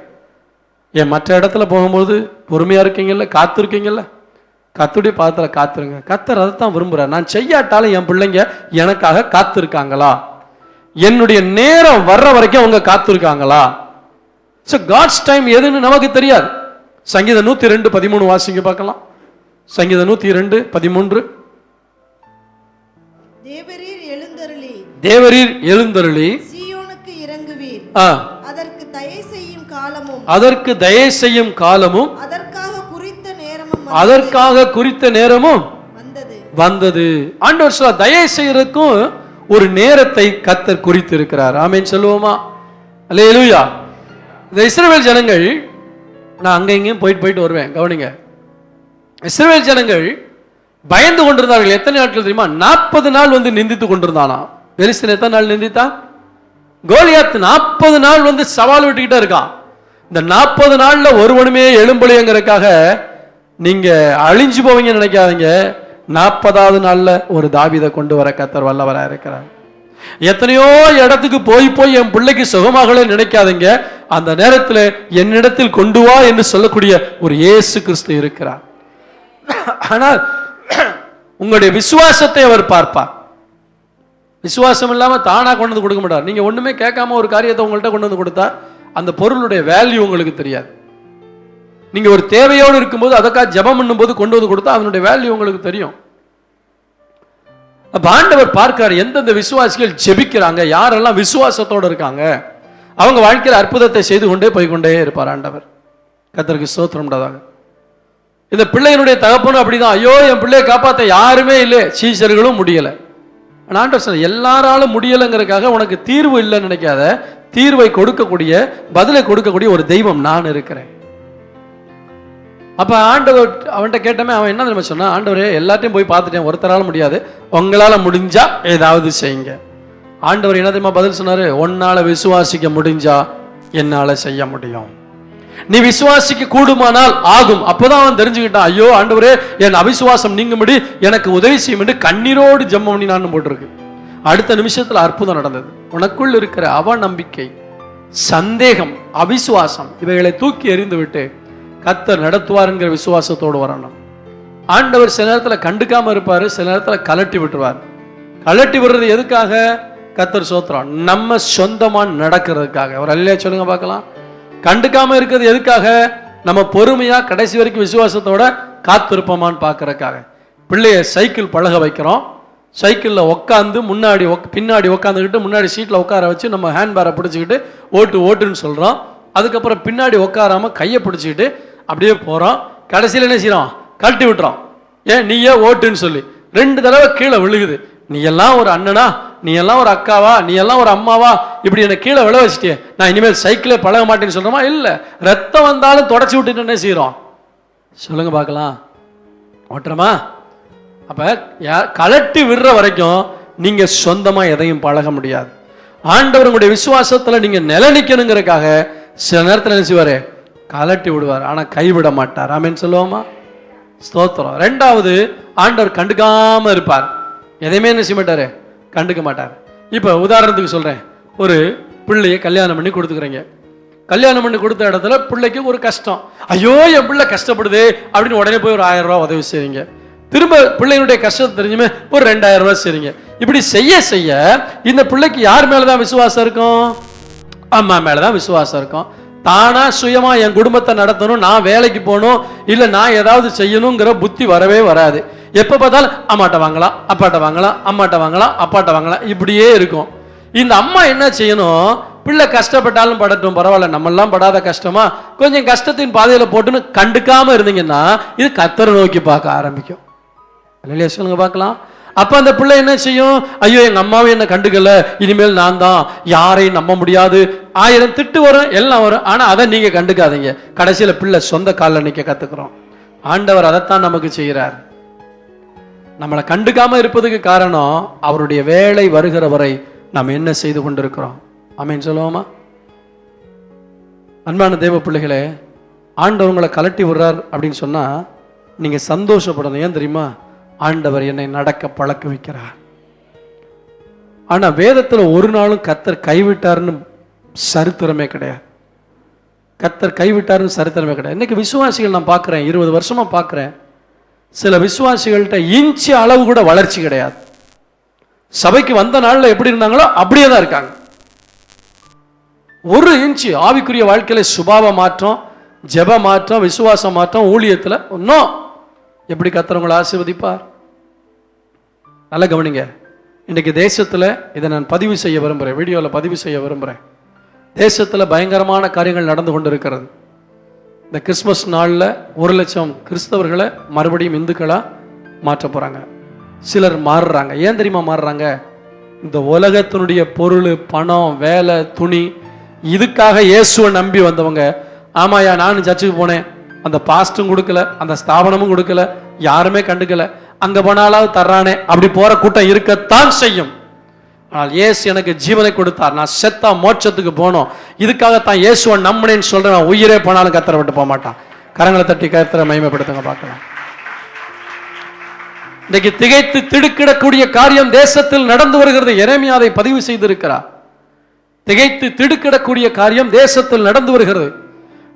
ஏன் மற்ற இடத்துல போகும்போது பொறுமையா இருக்கீங்கல்ல, காத்திருக்கீங்கல்ல? கர்த்தருடைய பாதத்துல காத்துருங்க. கர்த்தர் அதைத்தான் விரும்புறார். நான் செய்யாட்டாலும் என் பிள்ளைங்க எனக்காக காத்திருக்காங்களா, என்னுடைய நேரம் வர்ற வரைக்கும் அவங்க காத்திருக்காங்களா? So God's time எதுன்னு நமக்கு தெரியாது. சங்கீதம் 102:13 வாசிங்க பார்க்கலாம். சங்கீதம் 102:13. தேவரீர் எழுந்தருளி சீயோனுக்கு இறங்குவீர், அதற்கு தயை செய்யும் காலமும் அதற்காக குறித்த நேரமும் வந்தது. ஆண்டவர் சொல்ல தயை செய்யறதுக்கும் ஒரு நேரத்தை கர்த்தர் குறித்து இருக்கிறார். ஆமென் சொல்லுவோமா? அல்லேலூயா. இந்த இஸ்ரவேல் ஜனங்கள், நான் அங்க இங்கேயும் போயிட்டு வருவேன், கவனிங்க. இஸ்ரவேல் ஜனங்கள் பயந்து கொண்டிருந்தார்கள். எத்தனை நாட்கள் தெரியுமா? 40 நாள் வந்து நிந்தித்து கொண்டிருந்தானா. பெலிஸ்தீன் எத்தனை நாள் நிந்தித்தான்? கோலியாத் 40 நாள் வந்து சவால் விட்டுக்கிட்டே இருக்கான். இந்த 40 நாள்ல ஒருவனுமே எழும்பலைங்கிறதுக்காக நீங்க அழிஞ்சு போவீங்கன்னு நினைக்காதீங்க. 40வது நாள்ல ஒரு தாவீதை கொண்டு வர கர்த்தர் வல்லவராக இருக்கிறார். எத்தனையோ இடத்துக்கு போய் என் பிள்ளைக்கு சுகமாகல நினைக்காதீங்க. அந்த நேரத்தில் என்னிடத்தில் கொண்டு வா என்று சொல்லக்கூடிய ஒரு இயேசு கிறிஸ்து இருக்கிறார். ஆனால் உங்களுடைய விசுவாசத்தை அவர் பார்ப்பார். விசுவாசம் இல்லாம தானா கொண்டு வந்து கொடுக்க மாட்டார். நீங்க ஒண்ணுமே கேட்காம ஒரு காரியத்தை உங்கள்கிட்ட கொண்டு வந்து கொடுத்தா அந்த பொருளுடைய வேல்யூ உங்களுக்கு தெரியாது. நீங்க ஒரு தேவையோடு இருக்கும்போது அதற்காக ஜெபம் பண்ணும் போது கொண்டு வந்து கொடுத்தா அதனுடைய வேல்யூ உங்களுக்கு தெரியும். அப்ப ஆண்டவர் பார்க்கிறார் எந்தெந்த விசுவாசிகள் ஜெபிக்கிறாங்க, யாரெல்லாம் விசுவாசத்தோடு இருக்காங்க, அவங்க வாழ்க்கையில் அற்புதத்தை செய்து கொண்டே போய்கொண்டே இருப்பார் ஆண்டவர். கர்த்தருக்கு ஸ்தோத்திரம் உண்டாதாக. இந்த பிள்ளையினுடைய தகப்பனும் அப்படிதான். ஐயோ என் பிள்ளையை காப்பாற்ற யாருமே இல்லை, சீஷர்களும் முடியல. ஆண்டவர் சொல்ல எல்லாராலும் முடியலைங்கிறதுக்காக உனக்கு தீர்வு இல்லைன்னு நினைக்காத, தீர்வை கொடுக்கக்கூடிய, பதிலை கொடுக்கக்கூடிய ஒரு தெய்வம் நான் இருக்கிறேன். அப்ப ஆண்டவர் அவன்கிட்ட கேட்டமே, அவன் என்ன தெரியுமா சொன்னா, ஆண்டவரே எல்லாத்தையும் போய் பார்த்துட்டேன், ஒருத்தரால முடியாது, உங்களால முடிஞ்சா ஏதாவது செய்யுங்க. ஆண்டவர் என்ன தெரியுமா பதில் சொன்னாரு? உன்னால விசுவாசிக்க முடிஞ்சா என்னால செய்ய முடியும், நீ விசுவாசிக்க கூடுமானால் ஆகும். அப்பதான் அவன் தெரிஞ்சுக்கிட்டான், ஐயோ ஆண்டவரே என் அவிசுவாசம் நீங்கும்படி எனக்கு உதவி செய்யும் என்று கண்ணீரோடு ஜெபம் பண்ணி நான் போட்டிருக்கு. அடுத்த நிமிஷத்துல அற்புதம் நடந்தது. உனக்குள் இருக்கிற அவநம்பிக்கை, சந்தேகம், அவிசுவாசம் இவைகளை தூக்கி எறிந்து விட்டு கர்த்தர் நடத்துவார் என்கிற விசுவாசத்தோடு வரணும். ஆண்டவர் சில நேரத்தில் கண்டுக்காம இருப்பாரு, சில நேரத்தில் கலட்டி விட்டுருவார். கலட்டி விடுறது எதுக்காக? கர்த்தர் சோத்திரம் நம்ம சொந்தமா நடக்கிறதுக்காக. ஒரு அல்லையா சொல்லுங்க பார்க்கலாம். கண்டுக்காம இருக்கிறது எதுக்காக? நம்ம பொறுமையா கடைசி வரைக்கும் விசுவாசத்தோட காத்திருப்போமான்னு பார்க்கறதுக்காக. பிள்ளைய சைக்கிள் பழக வைக்கிறோம், சைக்கிள்ல உட்காந்து பின்னாடி உட்காந்துக்கிட்டு முன்னாடி சீட்ல உட்கார வச்சு நம்ம ஹேண்ட்பேரை பிடிச்சிக்கிட்டு ஓட்டுன்னு சொல்றோம். அதுக்கப்புறம் பின்னாடி உட்காராம கையை பிடிச்சிக்கிட்டு அப்படியே போறோம். கடைசியில் என்ன செய்யறோம்? கழட்டி விட்டுறோம். ஏன் நீயே ஓட்டுன்னு சொல்லி 2 தடவை கீழே விழுகுது. நீ எல்லாம் ஒரு அண்ணனா, நீ எல்லாம் ஒரு அக்காவா, நீ எல்லாம் ஒரு அம்மாவா, இப்படி என்ன கீழே விழ வச்சுட்டே, நான் இனிமேல் சைக்கிளே பழக மாட்டேன்னு சொல்றோமா? இல்ல, ரத்தம் வந்தாலும் தொடச்சி விட்டுட்டு என்ன செய்யறோம்? சொல்லுங்க பார்க்கலாம், ஓட்டுறமா? அப்ப கலட்டி விடுற வரைக்கும் நீங்க சொந்தமா எதையும் பழக முடியாது. ஆண்டவர் உங்களுடைய விசுவாசத்துல நீங்க நில நிக்கணுங்கிறதுக்காக சில நேரத்தில் என்ன செய்வாரு? கலட்டி விடுவார், ஆனா கைவிட மாட்டார். ஆமென் சொல்லுவோமா? ஸ்தோத்திரம். 2வது, ஆண்டவர் கண்டுக்காம இருப்பார். எதையுமே என்ன செய்ய மாட்டாரு? கண்டுக்க மாட்டார். இப்ப உதாரணத்துக்கு சொல்றேன், ஒரு பிள்ளைய கல்யாணம் பண்ணி கொடுத்துக்கிறீங்க. கல்யாணம் பண்ணி கொடுத்த இடத்துல பிள்ளைக்கு ஒரு கஷ்டம், ஐயோ என் பிள்ளை கஷ்டப்படுது அப்படின்னு உடனே போய் ஒரு 1000 ரூபாய் உதவி செய்றீங்க. திரும்ப பிள்ளைகளுடைய கஷ்டத்தை தெரிஞ்சுமே ஒரு 2000 ரூபாய் செய்றீங்க. இப்படி செய்ய செய்ய இந்த பிள்ளைக்கு யார் மேலதான் விசுவாசம் இருக்கும்? அம்மா மேலதான் விசுவாசம் இருக்கும். தானா சுயமா என் குடும்பத்தை நடத்தணும், நான் வேலைக்கு போகணும், இல்ல நான் ஏதாவது செய்யணுங்கிற புத்தி வரவே வராது. எப்ப பார்த்தாலும் அம்மாட்ட வாங்கலாம், அப்பாட்ட வாங்கலாம், அம்மாட்ட வாங்கலாம், அப்பாட்ட வாங்கலாம், இப்படியே இருக்கும். இந்த அம்மா என்ன செய்யணும்? பிள்ளை கஷ்டப்பட்டாலும் படட்டும், பரவாயில்ல, நம்ம எல்லாம் படாத கஷ்டமா, கொஞ்சம் கஷ்டத்தின் பாதையில போட்டுன்னு கண்டுக்காம இருந்தீங்கன்னா இது கர்த்தரை நோக்கி பார்க்க ஆரம்பிக்கும். இல்லையா சொல்லுங்க பார்க்கலாம். அப்ப அந்த பிள்ளை என்ன செய்யும்? ஐயோ எங்க அம்மாவை என்ன கண்டுக்கல, இனிமேல் நான் தான், யாரையும் நம்ப முடியாது, 1000 திட்டு வரும், எல்லாம் வரும், ஆனா அதை நீங்க கண்டுக்காதீங்க. கடைசியில பிள்ளை சொந்த காலில் நிக்க கத்துக்கிறோம். ஆண்டவர் அதைத்தான் நமக்கு செய்கிறார். நம்மளை கண்டுக்காம இருப்பதுக்கு காரணம் அவருடைய வேலை வருகிற வரை நாம் என்ன செய்து கொண்டிருக்கிறோம். ஆமென் சொல்லுவோமா? அன்பான தேவ பிள்ளைகளே, ஆண்டவர் உங்களை கலட்டி விடுறார் அப்படின்னு சொன்னா நீங்க சந்தோஷப்படணும். ஏன் தெரியுமா? ஆண்டவர் என்னை நடக்க பழக்க வைக்கிறார். ஆனா வேதத்துல ஒரு நாளும் கர்த்தர் கைவிட்டாருன்னு சரித்திரமே கிடையாது. கர்த்தர் கைவிட்டாருன்னு சரித்திரமே கிடையாது. இன்னைக்கு விசுவாசிகள் நான் பார்க்கிறேன், 20 வருஷமா பார்க்கிறேன், சில விசுவாசிகள்கிட்ட இன்ச்சு அளவு கூட வளர்ச்சி கிடையாது. சபைக்கு வந்த நாள்ல எப்படி இருந்தாங்களோ அப்படியே தான் இருக்காங்க. ஒரு இன்ச்சு ஆவிக்குரிய வாழ்க்கையில சுபாவ மாற்றம், ஜெப மாற்றம், விசுவாச மாற்றம், ஊழியத்துல இன்னும் எப்படி கர்த்தர் ஆசீர்வதிப்பார். நல்ல கவனிங்க. இன்னைக்கு தேசத்துல இதை நான் பதிவு செய்ய விரும்புறேன், வீடியோல பதிவு செய்ய விரும்புறேன். தேசத்துல பயங்கரமான காரியங்கள் நடந்து கொண்டு இருக்கிறது. இந்த கிறிஸ்துமஸ் நாளில் 1,00,000 கிறிஸ்தவர்களை மறுபடியும் இந்துக்களா மாற்ற போறாங்க. சிலர் மாறுறாங்க. ஏன் தெரியுமா மாறுறாங்க? இந்த உலகத்தினுடைய பொருள், பணம், வேலை, துணி, இதுக்காக இயேசுவை நம்பி வந்தவங்க. ஆமாயா, நானும் சர்ச்சுக்கு போனேன், அந்த பாஸ்டும் கொடுக்கல, அந்த ஸ்தாபனமும் கொடுக்கல, யாருமே கண்டுக்கல, அங்க போனாலாவது தர்றானே, அப்படி போற கூட்டம் இருக்கத்தான் செய்யும். ஆனால் இயேசு எனக்கு ஜீவனை கொடுத்தார், நான் செத்தா மோட்சத்துக்கு போனோம், இதுக்காகத்தான் இயேசுவை நம்பினேன்னு சொல்றேன். உயிரே போனாலும் கர்த்தரை விட்டு போக மாட்டான். கரங்களை தட்டி கர்த்தரை மகிமைப்படுத்துங்க பார்க்கலாம். இன்னைக்கு திகைத்து திடுக்கிடக்கூடிய காரியம் தேசத்தில் நடந்து வருகிறது. எரேமியா அதை பதிவு செய்திருக்கிறார். திகைத்து திடுக்கிடக்கூடிய காரியம் தேசத்தில் நடந்து வருகிறது.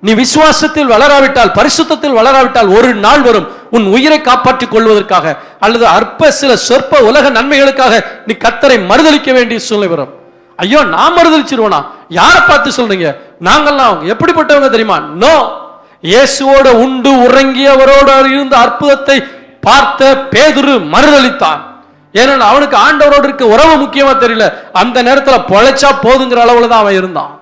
நீ விசுவாசத்தில் வளராவிட்டால், பரிசுத்தத்தில் வளராவிட்டால், ஒரு நாள் வரும் உன் உயிரை காப்பாற்றிக் கொள்வதற்காக அல்லது அற்ப சில சொற்ப உலக நன்மைகளுக்காக நீ கர்த்தரை மறுதலிக்க வேண்டிய சூழ்நிலை வரும். ஐயோ, நான் மறுதலிச்சிருவோனா? யாரை பார்த்து சொல்றீங்க? நாங்கள்லாம் எப்படிப்பட்டவங்க தெரியுமா? நோ. இயேசுவோட உண்டு உறங்கியவரோட இருந்த அற்புதத்தை பார்த்த பேதுரு மறுதலித்தான். ஏன்னா அவனுக்கு ஆண்டவரோடு இருக்க உறவு முக்கியமா தெரியல. அந்த நேரத்தில் பொழைச்சா போதுங்கிற அளவுல தான் அவன் இருந்தான்.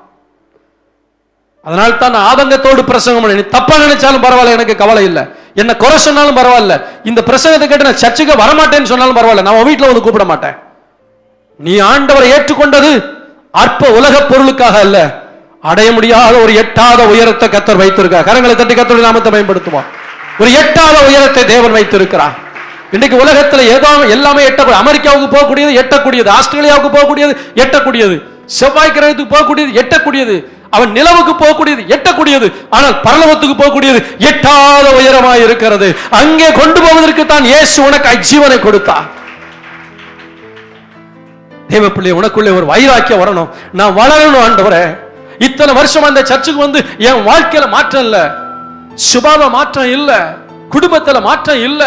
அதனால தான் ஆதங்கத்தோடு பிரசங்கம் பண்ணி, தப்பா நினைச்சாலும் பரவாயில்ல, எனக்கு கவலை இல்லை, என்ன குறை சொன்னாலும் பரவாயில்ல, இந்த பிரசங்கத்தை கேட்டு நான் சர்ச்சுக்கு வரமாட்டேன்னு சொன்னாலும் பரவாயில்ல, நான் வீட்டில் வந்து கூப்பிட மாட்டேன். நீ ஆண்டவரை ஏற்றுக்கொண்டது அற்ப உலக பொருளுக்காக அல்ல, அடைய முடியாத ஒரு எட்டாத உயரத்தை கர்த்தர் வைத்திருக்கார். கரங்களை தட்டி கர்த்தருடைய நாமத்தை பயன்படுத்துவோம். ஒரு எட்டாத உயரத்தை தேவன் வைத்திருக்கிறார். இன்னைக்கு உலகத்துல ஏதோ எல்லாமே எட்டக்கூடிய, அமெரிக்காவுக்கு போகக்கூடியது எட்டக்கூடியது, ஆஸ்திரேலியாவுக்கு போகக்கூடியது எட்டக்கூடியது, செவ்வாய் கிரகத்துக்கு போகக்கூடியது எட்டக்கூடியது, அவன் நிலவுக்கு போகக்கூடியது எட்டக்கூடியது, ஆனால் பரலோகத்துக்கு போகக்கூடியது எட்டாத உயரமாய் இருக்கிறது. அங்கே கொண்டு போவதற்கு தான் இயேசு உனக்கு ஜீவனை கொடுத்தார். தேவ பிள்ளை, உனக்குள்ளே ஒரு வைராக்கியம் வரணும். நான் வளரணும் ஆண்டவரே. இத்தனை வருஷம் அந்த சர்ச்சுக்கு வந்து என் வாழ்க்கையில மாற்றம் இல்ல, சுபாவ மாற்றம் இல்ல, குடும்பத்துல மாற்றம் இல்ல.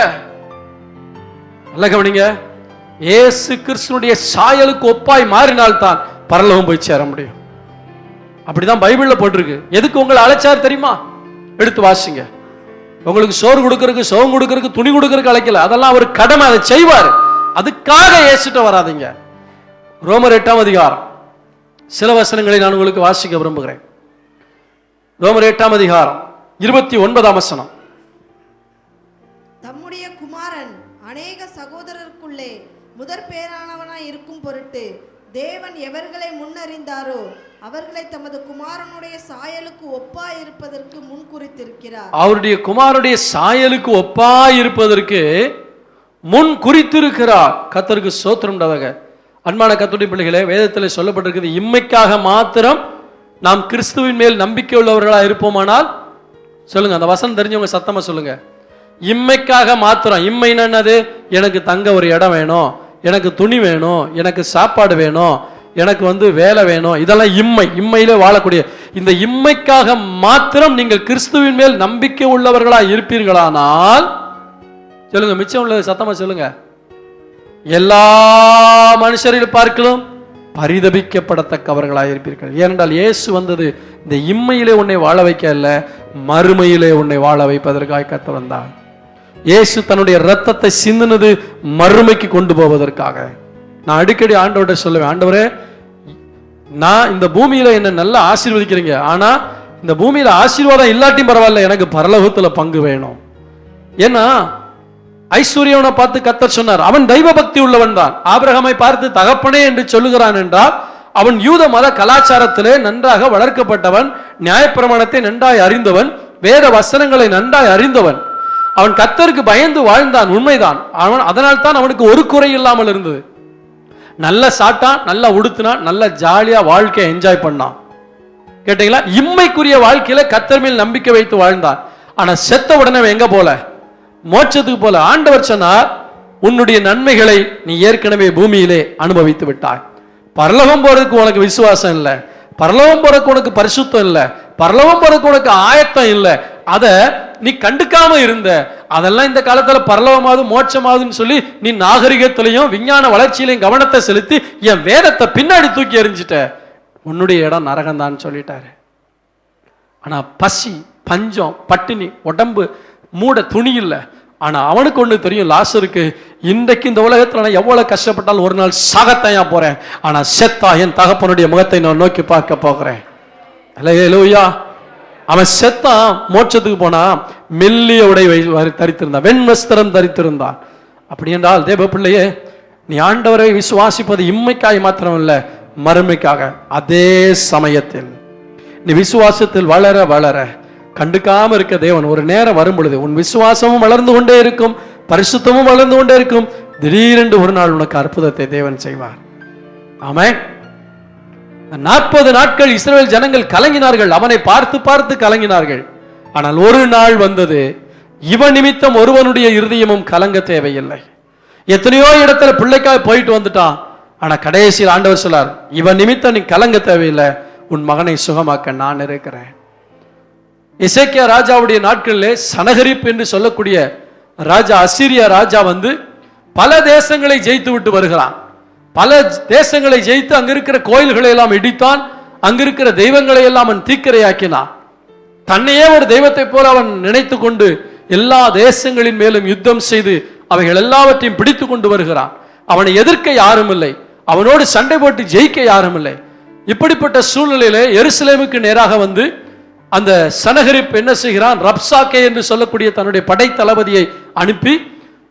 நல்ல கவனிங்க. இயேசு கிறிஸ்துனுடைய சாயலுக்கு ஒப்பாய் மாறினால்தான் பரலோகம் போய் சேர முடியும். அப்படிதான் பைபிள்ல போட்டிருக்கு. எதுக்கு உங்களை அழைச்சார் தெரியுமா? எடுத்து வாசிங்க. உங்களுக்கு சோறு கொடுக்கறதுக்கு, சோகம் கொடுக்கறதுக்கு, துணி கொடுக்கறதுக்கு அழைக்கல. அதெல்லாம் அவர் கடமை, அதை செய்வார். அதுக்காக இயேசுட்ட வராதீங்க. ரோமர் 8ஆம் அதிகாரம் சில வசனங்களை நான் உங்களுக்கு வாசிக்க விரும்புகிறேன். ரோமர் 8ஆம் அதிகாரம் 29ஆம் வசனம். தம்முடைய குமாரன் அநேக சகோதரருக்குள்ளே முதற் பேரானவனாய் இருக்கும் பொருட்டு தேவன் எவர்களை முன்னறிந்தாரோ அவர்களை தமது குமாரனுடைய சாயலுக்கு ஒப்பாய் இருப்பதற்கு முன் குறித்திருக்கிறார். அவருடைய குமாரனுடைய சாயலுக்கு ஒப்பாய் இருப்பதற்கு முன் குறித்திருக்கிறார். கர்த்தருக்கு ஸ்தோத்திரம் உண்டாவதாக. அன்பான கர்த்தருடைய பிள்ளைகளே, வேதத்தில் சொல்லப்பட்டிருக்கிறது, இம்மைக்காக மாத்திரம் நாம் கிறிஸ்துவின் மேல் நம்பிக்கை உள்ளவர்களா இருப்போமானால், சொல்லுங்க, அந்த வசனம் தெரிஞ்சவங்க சத்தமா சொல்லுங்க. இம்மைக்காக மாத்திரம். இம்மைன்னு என்னது? எனக்கு தங்க ஒரு இடம் வேணும், எனக்கு துணி வேணும், எனக்கு சாப்பாடு வேணும், எனக்கு வேலை வேணும், இதெல்லாம் இம்மை. இம்மையிலே வாழக்கூடிய இந்த இம்மைக்காக மாத்திரம் நீங்கள் கிறிஸ்துவின் மேல் நம்பிக்கை உள்ளவர்களா இருப்பீர்களானால், சொல்லுங்க, மிச்சம் உள்ளது சத்தமா சொல்லுங்க, எல்லா மனுஷரில் பார்க்கலாம் பரிதபிக்கப்படத்தக்கவர்களாக இருப்பீர்கள். ஏனென்றால் இயேசு வந்தது இந்த இம்மையிலே உன்னை வாழ வைக்க அல்ல, மறுமையிலே உன்னை வாழ வைப்பதற்காக கர்த்தர் வந்தார். இயேசு தன்னுடைய ரத்தத்தை சிந்தினது மறுமைக்கு கொண்டு போவதற்காக. நான் அடிக்கடி ஆண்டவர்கிட்ட சொல்லுவேன், ஆண்டவரே, நான் இந்த பூமியில என்ன நல்லா ஆசீர்வதிக்கிறீங்க, ஆனா இந்த பூமியில ஆசீர்வாதம் இல்லாட்டியும் பரவாயில்ல, எனக்கு பரலோகத்துல பங்கு வேணும். ஏன்னா ஐஸ்வர்யவனை பார்த்து கர்த்தர் சொன்னார், அவன் தெய்வ பக்தி உள்ளவன் தான். ஆபிரகாமை பார்த்து தகப்பனே என்று சொல்லுகிறான் என்றால் அவன் யூத மத கலாச்சாரத்திலே நன்றாக வளர்க்கப்பட்டவன், நியாயப்பிரமாணத்தை நன்றாய் அறிந்தவன், வேத வசனங்களை நன்றாய் அறிந்தவன். அவன் கர்த்தருக்கு பயந்து வாழ்ந்தான், உண்மைதான். அவன் அதனால் தான் அவனுக்கு ஒரு குறை இல்லாமல் இருந்தது. நல்ல சாட்டான், நல்லா உடுத்தினான், நல்ல ஜாலியா வாழ்க்கையை என்ஜாய் பண்ணான். கேட்டீங்களா? இம்மைக்குரிய வாழ்க்கையில கர்த்தர் மேல் நம்பிக்கை வைத்து வாழ்ந்தான். ஆனா செத்த உடனே எங்க போல? மோட்சத்துக்கு போல. ஆண்டவர் சொன்னார், உன்னுடைய நன்மைகளை நீ ஏற்கனவே பூமியிலே அனுபவித்து விட்டாய். பரலோகம் போறதுக்கு உனக்கு விசுவாசம் இல்லை, பரலோகம் போறதுக்கு உனக்கு பரிசுத்தம் இல்லை, பரலோகம் போறதுக்கு உனக்கு ஆயத்தம் இல்லை. அத நீ கண்டுக்காம இருந்த, அதெல்லாம் இந்த காலத்துல பரலவமாவது மோட்சமாவதுன்னு சொல்லி நீ நாகரிகத்திலையும் விஞ்ஞான வளர்ச்சியிலையும் கவனத்தை செலுத்தி என் வேதத்தை பின்னாடி தூக்கி எறிஞ்சிட்ட, உன்னுடைய இடம் நரகம்தான் சொல்லிட்டாரு. ஆனா பசி, பஞ்சம், பட்டினி, உடம்பு மூட துணி இல்லை. ஆனா அவனுக்கு ஒண்ணு தெரியும், லாசருக்கு இன்றைக்கு இந்த உலகத்துல நான் எவ்வளவு கஷ்டப்பட்டாலும் ஒரு நாள் சாகத்தையா போறேன், ஆனா செத்தா என் தகப்பனுடைய முகத்தை நான் நோக்கி பார்க்க போகிறேன். அல்லேலூயா. அவன் செத்தான், மோட்சத்துக்கு போனா மெல்லிய உடை தரித்திருந்தான், வெண்வஸ்திரம் தரித்திருந்தான். அப்படி என்றால் தேவ பிள்ளையே, நீ ஆண்டவரை விசுவாசிப்பது இம்மைக்காய் மாத்திரமல்ல, மறுமைக்காக. அதே சமயத்தில் நீ விசுவாசத்தில் வளர வளர கண்டுக்காம இருக்க தேவன் ஒரு நேரம் வரும் பொழுது உன் விசுவாசமும் வளர்ந்து கொண்டே இருக்கும், பரிசுத்தமும் வளர்ந்து கொண்டே இருக்கும். திடீரென்று ஒரு நாள் உனக்கு அற்புதத்தை தேவன் செய்வார். ஆமென். 40 நாட்கள் இஸ்ரவேல் ஜனங்கள் கலங்கினார்கள், அவனை பார்த்து பார்த்து கலங்கினார்கள். ஆனால் ஒரு நாள் வந்தது, இவன் நிமித்தம் ஒருவனுடைய இருதயமும் கலங்க தேவையில்லை. எத்தனையோ இடத்துல பிள்ளைக்காக போயிட்டு வந்துட்டான், ஆனா கடைசியில் ஆண்டவர் சொல்லார், இவன் நிமித்தம் நீ கலங்க தேவையில்லை, உன் மகனை சுகமாக்க நான் இருக்கிறேன். எசேக்கியா ராஜாவுடைய நாட்களிலே சனகரிப் என்று சொல்லக்கூடிய ராஜா, அசீரியா ராஜா வந்து பல தேசங்களை ஜெயித்து விட்டு வருகிறான். பல தேசங்களை ஜெயித்து அங்க இருக்கிற கோயில்களை எல்லாம் இடித்தான், அங்க இருக்கிற தெய்வங்களை எல்லாம் அவன் தீக்கிரையாக்கினான். தன்னையே ஒரு தெய்வத்தை போல அவன் நினைத்து கொண்டு எல்லா தேசங்களின் மேலும் யுத்தம் செய்து அவைகள் எல்லாவற்றையும் பிடித்து கொண்டு வருகிறான். அவனை எதிர்க்க யாரும் இல்லை, அவனோடு சண்டை போட்டு ஜெயிக்க யாரும் இல்லை. இப்படிப்பட்ட சூழ்நிலையிலே எருசலேமுக்கு நேராக வந்து அந்த சனகரிப் என்ன செய்கிறான், ரப்சாக்கே என்று சொல்லக்கூடிய தன்னுடைய படை தளபதியை அனுப்பி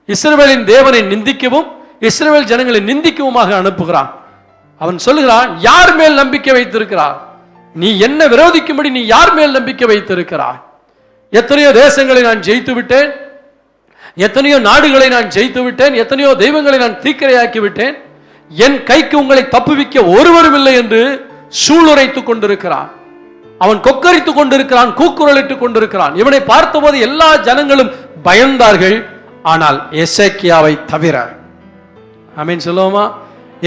இஸ்ரவேலின் தேவனை நிந்திக்கவும் இஸ்ரவேல் ஜனங்களை நிந்திக்கவுமாக அனுப்புகிறான். அவன் சொல்லுகிறான், யார் மேல் நம்பிக்கை வைத்திருக்கிறார், நீ என்ன விரோதிக்கும்படி நீ யார் மேல் நம்பிக்கை வைத்திருக்கிறாய்? எத்தனையோ தேசங்களை நான் ஜெயித்து விட்டேன், எத்தனையோ நாடுகளை நான் ஜெயித்து விட்டேன், எத்தனையோ தெய்வங்களை நான் தீக்கிரையாக்கி விட்டேன், என் கைக்கு உங்களை தப்புவிக்க ஒருவரும் இல்லை என்று சூளுரைத்துக் கொண்டிருக்கிறான். அவன் கொக்கரித்துக் கொண்டிருக்கிறான், கூக்குரலிட்டுக் கொண்டிருக்கிறான். இவனை பார்த்தபோது எல்லா ஜனங்களும் பயந்தார்கள், ஆனால் எசேக்கியாவை தவிர. ஆமென் சொல்லுவோமா?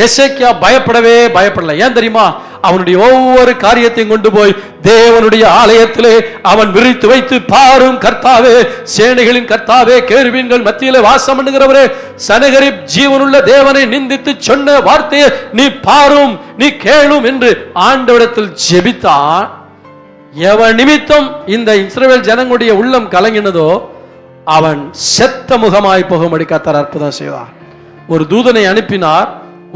எசேக்கியா பயப்படவே பயப்படல. ஏன் தெரியுமா? அவனுடைய ஒவ்வொரு காரியத்தையும் கொண்டு போய் தேவனுடைய ஆலயத்திலே அவன் விரித்து வைத்து, பாரும் கர்த்தாவே, சேனைகளின் கர்த்தாவே, கேருபீன்கள் மத்தியிலே வாசம் பண்ணுகிறவரே, சனகரிப் ஜீவனுள்ள தேவனை நிந்தித்து சொன்ன வார்த்தையை நீ பாரும், நீ கேளும் என்று ஆண்டவரிடத்தில் ஜெபித்தான். எவன் நிமித்தம் இந்த இஸ்ரவேல் ஜனங்களுடைய உள்ளம் கலங்கினதோ அவன் செத்த முகமாய் போகும்படி கர்த்தர் அற்புதம் செய்தார். ஒரு தூதனை அனுப்பினார்.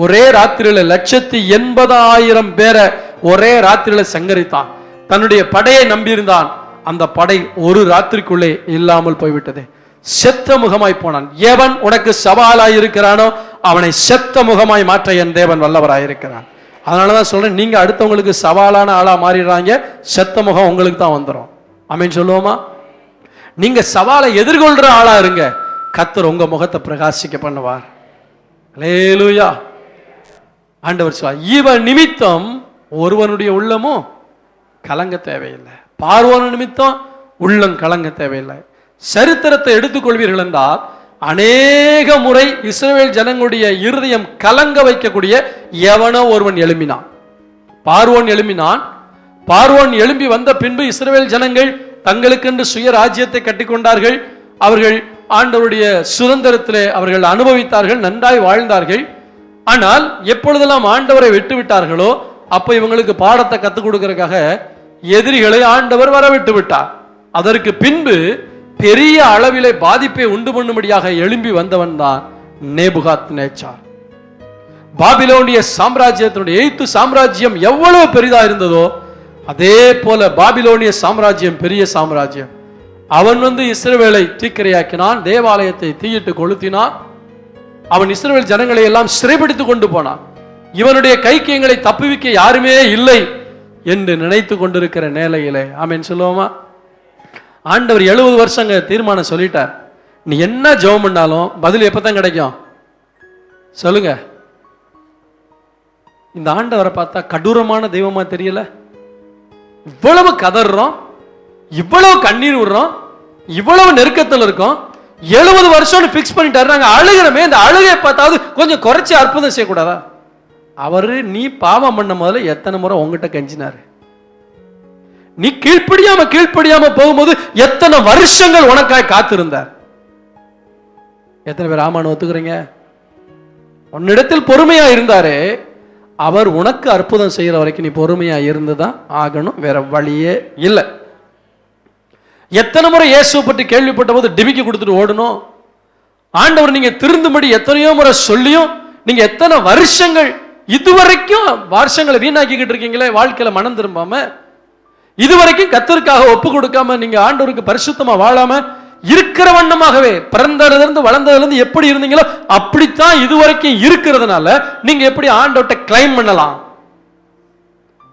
ஒரே ராத்திரியில 180,000 பேரை ஒரே ராத்திரியில சங்கரித்தான். தன்னுடைய படையை நம்பியிருந்தான். அந்த படை ஒரு ராத்திரிக்குள்ளே இல்லாமல் போய்விட்டது. செத்த முகமாய் போனான். எவன் உனக்கு சவாலாய் இருக்கிறானோ அவனை செத்த முகமாய் மாற்ற என் தேவன் வல்லவராய் இருக்கிறான். அதனாலதான் சொல்றேன், நீங்க அடுத்தவங்களுக்கு சவாலான ஆளா மாறிடுறாங்க, செத்த முகம் உங்களுக்கு தான் வந்துடும். ஆமென் சொல்லுவோமா? நீங்க சவாலை எதிர்கொள்ற ஆளா இருங்க, கர்த்தர் உங்க முகத்தை பிரகாசிக்க பண்ணுவார். அல்லேலூயா. ஆண்டவர் சொல்வார், இவன் நிமித்தம் ஒருவனுடைய உள்ளமும் கலங்க தேவையில்லை. பார்வோன் நிமித்தம் உள்ளம் கலங்க தேவையில்லை. சரித்திரத்தை எடுத்துக்கொள்வீர்கள் என்றால் அநேக முறை இஸ்ரவேல் ஜனங்களுடைய இருதயம் கலங்க வைக்கக்கூடிய எவனோ ஒருவன் எழும்பினான். பார்வோன் எழும்பினான். பார்வோன் எழும்பி வந்த பின்பு இஸ்ரவேல் ஜனங்கள் தங்களுக்கென்று சுய ராஜ்யத்தை கட்டிக்கொண்டார்கள். அவர்கள் ஆண்டவருடைய சுதந்திரத்திலே அவர்கள் அனுபவித்தார்கள், நன்றாய் வாழ்ந்தார்கள். ஆனால் எப்பொழுதெல்லாம் ஆண்டவரை விட்டு விட்டார்களோ அப்ப இவங்களுக்கு பாடத்தை கத்துக் கொடுக்கறதுக்காக எதிரிகளை ஆண்டவர் வரவிட்டு விட்டார். அதற்கு பின்பு பெரிய அளவிலே பாதிப்பை உண்டு பண்ணும்படியாக எழும்பி வந்தவன் தான் நேபுகாத்நேச்சார். பாபிலோனிய சாம்ராஜ்யத்தினுடைய 8th சாம்ராஜ்யம் எவ்வளவு பெரிதா இருந்ததோ அதே போல பாபிலோனிய சாம்ராஜ்யம் பெரிய சாம்ராஜ்யம். அவன் வந்து இஸ்ரவேலை தீக்கிரையாக்கினான், தேவாலயத்தை தீயிட்டு கொளுத்தினான். அவன் இஸ்ரவேல் ஜனங்களை எல்லாம் சிறைபிடித்து கொண்டு போனான். இவனுடைய கைக்கு எங்களை தப்புவிக்க யாருமே இல்லை என்று நினைத்து கொண்டிருக்கிற நிலையிலே, ஆமென் சொல்லுவோமா? ஆண்டவர் 70 வருஷங்க தீர்மானம் சொல்லிட்டார். நீ என்ன ஜெபம் பண்ணாலும் பதில் எப்பதான் கிடைக்கும் சொல்லுங்க. இந்த ஆண்டவரை பார்த்தா கடூரமான தெய்வமா தெரியல? இவ்வளவு கதறோம், இவ்வளவு கண்ணீர் விடுறோம், இவ்வளவு நெருக்கத்தில் இருக்கோம். 70 வருஷம் பிக்ஸ் பண்ணிட்டாரு. நாங்க அழுகிறமே, இந்த அழுகை பார்த்தாவது கொஞ்சம் குறைச்சி அற்புதம் செய்யக்கூடாதா? அவரு நீ பாவம் பண்ண முதல்ல எத்தனை முறை உங்ககிட்ட கெஞ்சினாரு? நீ கீழ்ப்படியாம போகும்போது எத்தனை வருஷங்கள் உனக்காய் காத்திருந்தார். எத்தனை பேர் ஆமான்னு ஒத்துக்கிறீங்க? உன்னிடத்தில் பொறுமையா இருந்தாரே, அவர் உனக்கு அற்புதம் செய்யற வரைக்கும் நீ பொறுமையா இருந்துதான் ஆகணும், வேற வழியே இல்லை. எத்தனை முறை இயேசுவை பற்றி கேள்விப்பட்ட போது டிமிக்கி கொடுத்துட்டு ஓடணும். ஆண்டவர் நீங்க திருந்தும்படி எத்தனையோ முறை சொல்லியும் நீங்க எத்தனை வருஷங்கள் இதுவரைக்கும் வருஷங்களை வீணாக்கிக்கிட்டு இருக்கீங்களே, வாழ்க்கையில மனம் திரும்பாம, இதுவரைக்கும் கர்த்தருக்காக ஒப்பு கொடுக்காம, நீங்க ஆண்டவருக்கு பரிசுத்தமா வாழாம இருக்கிற வண்ணமாகவே பிறந்ததிலிருந்து வளர்ந்ததிலிருந்து எப்படி இருந்தீங்களோ அப்படித்தான் இதுவரைக்கும் இருக்கிறதுனால நீங்க எப்படி ஆண்டவர்கிட்ட கிளைம் பண்ணலாம்?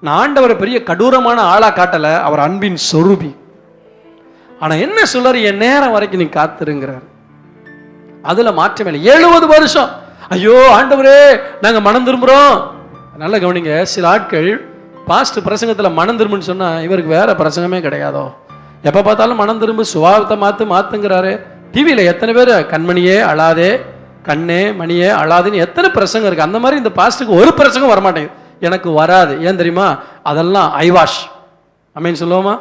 நான் ஆண்டவரை பெரிய கடூரமான ஆளா காட்டல, அவர் அன்பின் சொரூபி. ஆனா என்ன சொல்றாரு, என் நேரம் வரைக்கும் நீ காத்திருங்கிறார். அதுல மாற்றமே இல்லை. 70 வருஷம் ஐயோ ஆண்டவரே நாங்க மனம் திரும்புறோம். நல்ல கவனிங்க, சில ஆட்கள் பாஸ்ட் பிரசங்கத்துல மனம் திரும்புன்னு சொன்னா இவருக்கு வேற பிரசங்கமே கிடையாதோ, எப்ப பார்த்தாலும் மனம் திரும்ப சுபாவத்தை மாத்துங்கிறாரு. டிவியில எத்தனை பேர் கண்மணியே அழாதே, கண்ணே மணியே அழாதுன்னு எத்தனை பிரசங்கம் இருக்கு. அந்த மாதிரி இந்த பாஸ்டுக்கு ஒரு பிரசங்கம் வரமாட்டேங்குது, எனக்கு வராது. ஏன் தெரியுமா? அதெல்லாம் ஐவாஷ் அமீன் சொல்லுவோமா,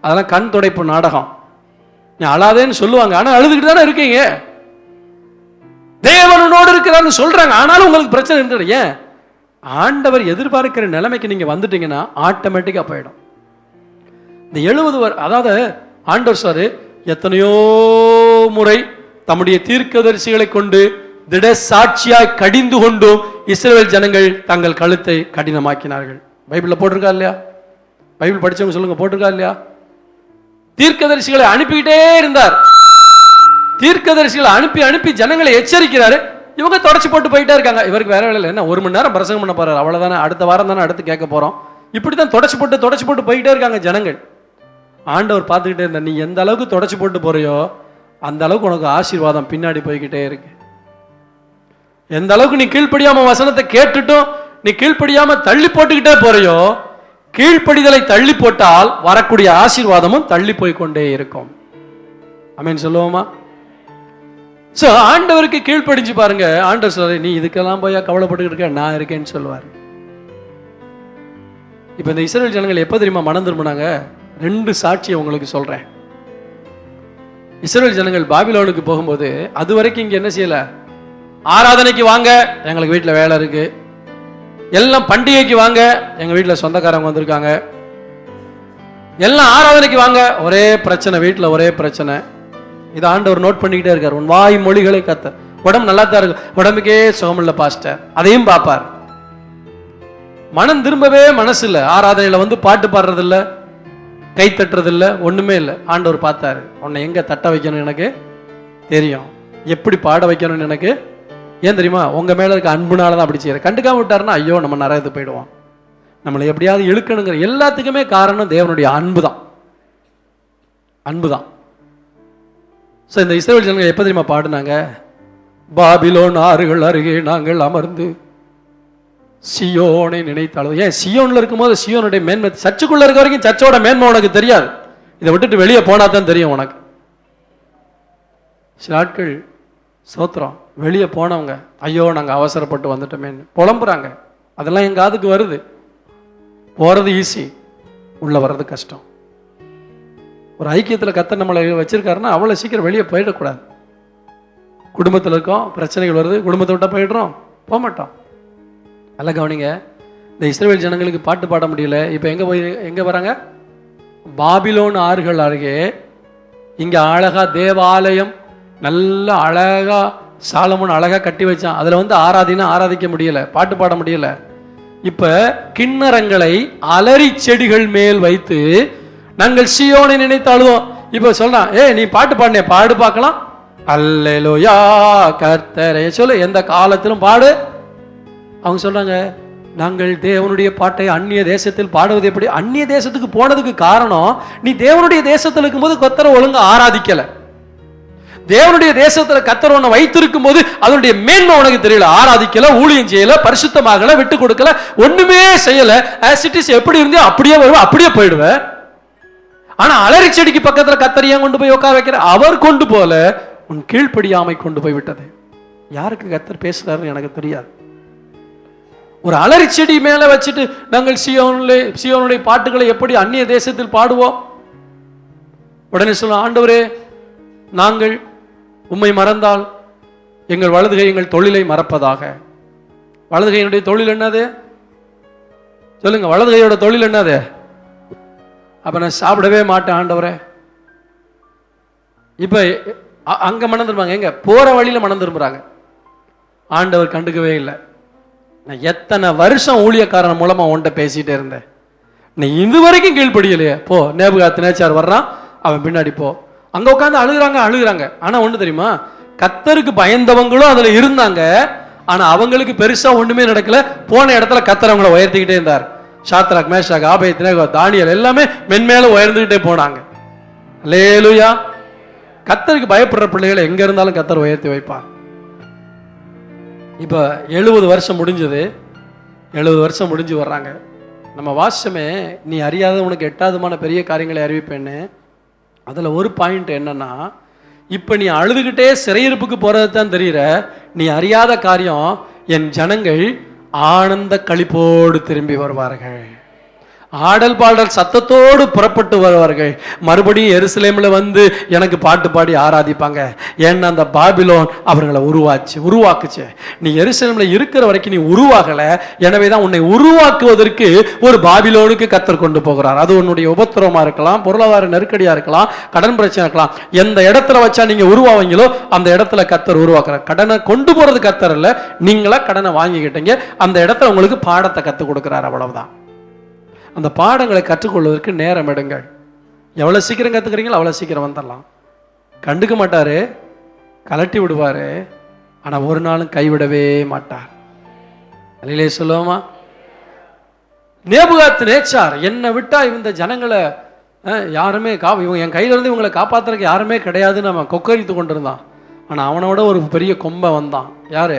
அதெல்லாம் கண் துடைப்பு நாடகம். நீ அழாதேன்னு சொல்லுவாங்க, ஆனா அழுதுகிட்டு தானே இருக்கீங்க. தேவனோடு இருக்கிறான்னு சொல்றாங்க, ஆனாலும் உங்களுக்கு பிரச்சனை இருந்தது. ஏன்? ஆண்டவர் எதிர்பார்க்கிற நிலைமைக்கு நீங்க வந்துட்டீங்கன்னா ஆட்டோமேட்டிக்கா போயிடும். இந்த 70 அதாவது ஆண்டவர் சார் எத்தனையோ முறை தம்முடைய தீர்க்கதரிசிகளை கொண்டு திட சாட்சியாய் கடிந்து கொண்டும் இஸ்ரவேல் ஜனங்கள் தங்கள் கழுத்தை கடினமாக்கினார்கள். பைபிள்ல போட்டிருக்கா இல்லையா? பைபிள் படிச்சவங்க சொல்லுங்க, போட்டிருக்கா இல்லையா? தீர்க்கதரிசிகளை அனுப்பிக்கிட்டே இருந்தார். தீர்க்கதரிசிகளை அனுப்பி ஜனங்களை எச்சரிக்கிறாரு. இவங்க தொடச்சு போட்டு போயிட்டே இருக்காங்க. இவருக்கு வேற வேலை என்ன, 1 மணி நேரம் பிரசங்கம் பண்ண போறாரு, அவ்வளவுதானே, அடுத்த வாரம் தானே அடுத்து கேட்க போறோம். இப்படித்தான் தொடச்சு போட்டு போயிட்டே இருக்காங்க ஜனங்கள். ஆண்டவர் பார்த்துக்கிட்டே இருந்தா, நீ எந்த அளவுக்கு தொடச்சு போட்டு போறியோ அந்த அளவுக்கு உனக்கு ஆசீர்வாதம் பின்னாடி போய்கிட்டே இருக்கு. எந்த அளவுக்கு நீ கீழ்ப்படியாம வசனத்தை கேட்டுட்டும் நீ கீழ்ப்படியாம தள்ளி போட்டுக்கிட்டே போறியோ, கீழ்ப்படிதலை தள்ளி போட்டால் வரக்கூடிய ஆசீர்வாதமும் தள்ளி போய் கொண்டே இருக்கும். ஆமென் சொல்லுவோமா? சோ ஆண்டவருக்கு கீழ்ப்படிஞ்சு பாருங்க. ஆண்டவர் சொல்ற, நீ இதுக்கெல்லாம் போய் கவலைப்பட்டுக்கிட்டு இருக்க, நான் இருக்கேன்னு சொல்லுவார். இப்ப இந்த இஸ்ரவேல் ஜனங்கள் எப்ப தெரியுமா மனம் திரும்பினாங்க? 2 சாட்சியை உங்களுக்கு சொல்றேன். இஸ்ரவேல் ஜனங்கள் பாபிலோனுக்கு போகும்போது அது வரைக்கும் இங்க என்ன செய்யல, ஆராதனைக்கு வாங்க, எங்களுக்கு வீட்டுல வேலை இருக்கு, எல்லாம் பண்டிகைக்கு வாங்க, எங்க வீட்டுல சொந்தக்காரங்க வந்திருக்காங்க, எல்லாம் ஆராதனைக்கு வாங்க, ஒரே பிரச்சனை, வீட்டுல ஒரே பிரச்சனை. இதை ஆண்டவர் நோட் பண்ணிக்கிட்டே இருக்கார். உன் வாய் மொழிகளை கத்த, உடம்பு நல்லா தான் இருக்கு, உடம்புக்கே சுகமில்ல பாஸ்டர், அதையும் பார்ப்பார். மனம் திரும்பவே மனசு இல்லை, ஆராதனையில வந்து பாட்டு பாடுறது இல்லை, கை தட்டுறது இல்லை, ஒண்ணுமே இல்லை. ஆண்டவர் பார்த்தாரு, உன்னை எங்க தட்ட வைக்கணும் எனக்கு தெரியும், எப்படி பாட வைக்கணும்னு எனக்கு ஏன் தெரியுமா? உங்க மேல இருக்க அன்புனாலதான் அப்படி செய்யற. கண்டுக்காம விட்டாருன்னா ஐயோ நம்ம நரகத்துக்கு போயிடுவோம், நம்மளை எப்படியாவது இழுக்கணுங்கிற எல்லாத்துக்குமே காரணம் தேவனுடைய அன்புதான். அன்புதான். ஸோ இந்த இஸ்ரவேல் ஜனங்கள் எப்போ தெரியுமா பாடினாங்க? பாபிலோன் ஆறுகள் அருகே நாங்கள் அமர்ந்து சியோனை நினைத்தாலும். ஏன் சியோன்ல இருக்கும்போது சியோனுடைய மேன்மை, சர்ச்சுக்குள்ள இருக்க வரைக்கும் சர்ச்சோட மேன்மை உனக்கு தெரியாது, இதை விட்டுட்டு வெளியே போனா தான் தெரியும் உனக்கு. சில ஆட்கள் சோத்திரம் வெளியே போனவங்க ஐயோ நாங்கள் அவசரப்பட்டு வந்துட்டோமேன்னு புலம்புறாங்க. அதெல்லாம் எங்க காதுக்கு வருது. போறது ஈஸி, உள்ள வர்றது கஷ்டம். ஒரு ஐக்கியத்தில் கர்த்தர் நம்மளை வச்சிருக்காருன்னா அவ்வளோ சீக்கிரம் வெளியே போயிடக்கூடாது. குடும்பத்தில் இருக்கோம், பிரச்சனைகள் வருது, குடும்பத்தை விட்டா போயிடுறோம், போக மாட்டோம். நல்லா கவனிங்க, இந்த இஸ்ரவேல் ஜனங்களுக்கு பாட்டு பாட முடியல. இப்போ எங்கே வராங்க? பாபிலோன் ஆறுகள் அருகே. இங்கே அழகா தேவாலயம், நல்ல அழகா சாலமோன் அழகா கட்டி வச்சான். அதில் வந்து ஆராதிக்க முடியல, பாட்டு பாட முடியல. இப்ப கிண்ணறங்களை அலரி செடிகள் மேல் வைத்து நாங்கள் சியோனை நினைத்து அழுவோம். இப்ப சொல்றான், நீ பாட்டு பாடினே, பாடு பார்க்கலாம். அல்லேலூயா கர்த்தரே சொல்லு, எந்த காலத்திலும் பாடு. அவங்க சொல்றாங்க, நாங்கள் தேவனுடைய பாட்டை அந்நிய தேசத்தில் பாடுவது எப்படி? அந்நிய தேசத்துக்கு போனதுக்கு காரணம், நீ தேவனுடைய தேசத்தில் இருக்கும்போது கர்த்தரை ஒழுங்கா ஆராதிக்கல. தேவனுடைய தேசத்துல கர்த்தர் உன்னை வைத்திருக்கும் போது அதனுடைய மேன்மை உனக்கு தெரியல. ஆராதிக்கல, ஊழியம் செய்யல, பரிசுத்தமாகல, விட்டு கொடுக்கல, ஒண்ணுமே செய்யல. as it is எப்படி இருந்தே அப்படியே வருவ, அப்படியே போயிடுவ. ஆனா அலரி செடிக்கு பக்கத்துல கர்த்தர் ஏன் கொண்டு போய் உட்கார வைக்கிற? அவர் கொண்டு போல உன் கீழ்ப்படியாமை கொண்டு போய் விட்டது. யாருக்கு கர்த்தர் பேசுறாருன்னு எனக்கு தெரியாது. ஒரு அலரி செடி மேல வச்சுட்டு நாங்கள் சீயோனுடைய பாட்டுகளை எப்படி அந்நிய தேசத்தில் பாடுவோம்? உடனே சொல்ல, ஆண்டவரே, நாங்கள் உம்மை மறந்தால் எங்கள் வலதுகை எங்கள் தொழிலை மறப்பதாக. வலதுகையினுடைய தொழில் என்னது சொல்லுங்க? வலதுகையோட தொழில் என்னது? அப்ப நான் சாப்பிடவே மாட்டேன் ஆண்டவரே. இப்ப அங்க மனம் திரும்புறாங்க, எங்க போற வழியில மனம் திரும்புறாங்க. ஆண்டவர் கண்டுக்கவே இல்லை. நான் எத்தனை வருஷம் ஊழியக்காரன் மூலமா உன்கிட்ட பேசிட்டே இருந்தேன், நீ இதுவரைக்கும் கீழ்படியலையே. போ, நேபுகாத்நேச்சார் வர்றான், அவன் பின்னாடி போ. அங்க உட்காந்து அழுகுறாங்க. ஆனா ஒண்ணு தெரியுமா, கர்த்தருக்கு பயந்தவங்களும் அதுல இருந்தாங்க. ஆனா அவங்களுக்கு பெருசா ஒண்ணுமே நடக்கல. போன இடத்துல கர்த்தர் அவங்களை உயர்த்திக்கிட்டே இருந்தார். சாத்ராக், மேஷாக், ஆபேத்நேகோ, தானியேல் எல்லாமே மென்மேல உயர்ந்துகிட்டே போனாங்க. அல்லேலூயா. கர்த்தருக்கு பயப்படுற பிள்ளைகளை எங்க இருந்தாலும் கர்த்தர் உயர்த்தி வைப்பார். இப்ப 70 வருஷம் முடிஞ்சது. 70 வருஷம் முடிஞ்சு வர்றாங்க. நம்ம வாசமே, நீ அறியாத உனக்கு எட்டாவதுமான பெரிய காரியங்களை அறிவிப்பேன்னு. அதுல ஒரு பாயிண்ட் என்னன்னா, இப்ப நீ அழுதுகிட்டே சிறையிருப்புக்கு போறது தான் தெரியுற. நீ அறியாத காரியம், என் ஜனங்கள் ஆனந்த களிப்போடு திரும்பி வருவார்கள், ஆடல் பாடல் சத்தத்தோடு புறப்பட்டு வருவார்கள். மறுபடியும் எருசலேம்ல வந்து எனக்கு பாட்டு பாடி ஆராதிப்பாங்க. ஏன்னா அந்த பாபிலோன் அவர்களை உருவாக்குச்சு. நீ எருசலேம்ல இருக்கிற வரைக்கும் நீ உருவாகல. எனவேதான் உன்னை உருவாக்குவதற்கு ஒரு பாபிலோனுக்கு கர்த்தர் கொண்டு போகிறார். அது உன்னுடைய உபத்திரவமா இருக்கலாம், பொருளாதார நெருக்கடியா இருக்கலாம், கடன் பிரச்சனை இருக்கலாம். எந்த இடத்துல வச்சா நீங்க உருவாவீங்களோ அந்த இடத்துல கர்த்தர் உருவாக்குறார். கடனை கொண்டு போறது கர்த்தர் இல்ல, நீங்களா கடனை வாங்கிக்கிட்டீங்க. அந்த இடத்துல உங்களுக்கு பாடத்தை கற்றுக் கொடுக்கிறார், அவ்வளவுதான். அந்த பாடங்களை கற்றுக்கொள்வதற்கு நேரம் எடுங்கள். எவ்வளவு சீக்கிரம் கத்துக்கிறீங்களோ அவ்வளவு சீக்கிரம் வந்துடலாம். கண்டுக்க மாட்டாரு, கலட்டி விடுவாரு, ஆனா ஒரு நாளும் கைவிடவே மாட்டார். அல்லேலூயா சொல்லுவோமா? நேபுகாத்நேச்சார், என்னை விட்டா இந்த ஜனங்களை யாருமே இவங்க என் கையில இருந்து இவங்களை காப்பாத்துறதுக்கு யாருமே கிடையாதுன்னு அவன் கொக்கரித்து கொண்டிருந்தான். ஆனா அவனோட ஒரு பெரிய கொம்பை வந்தான். யாரு?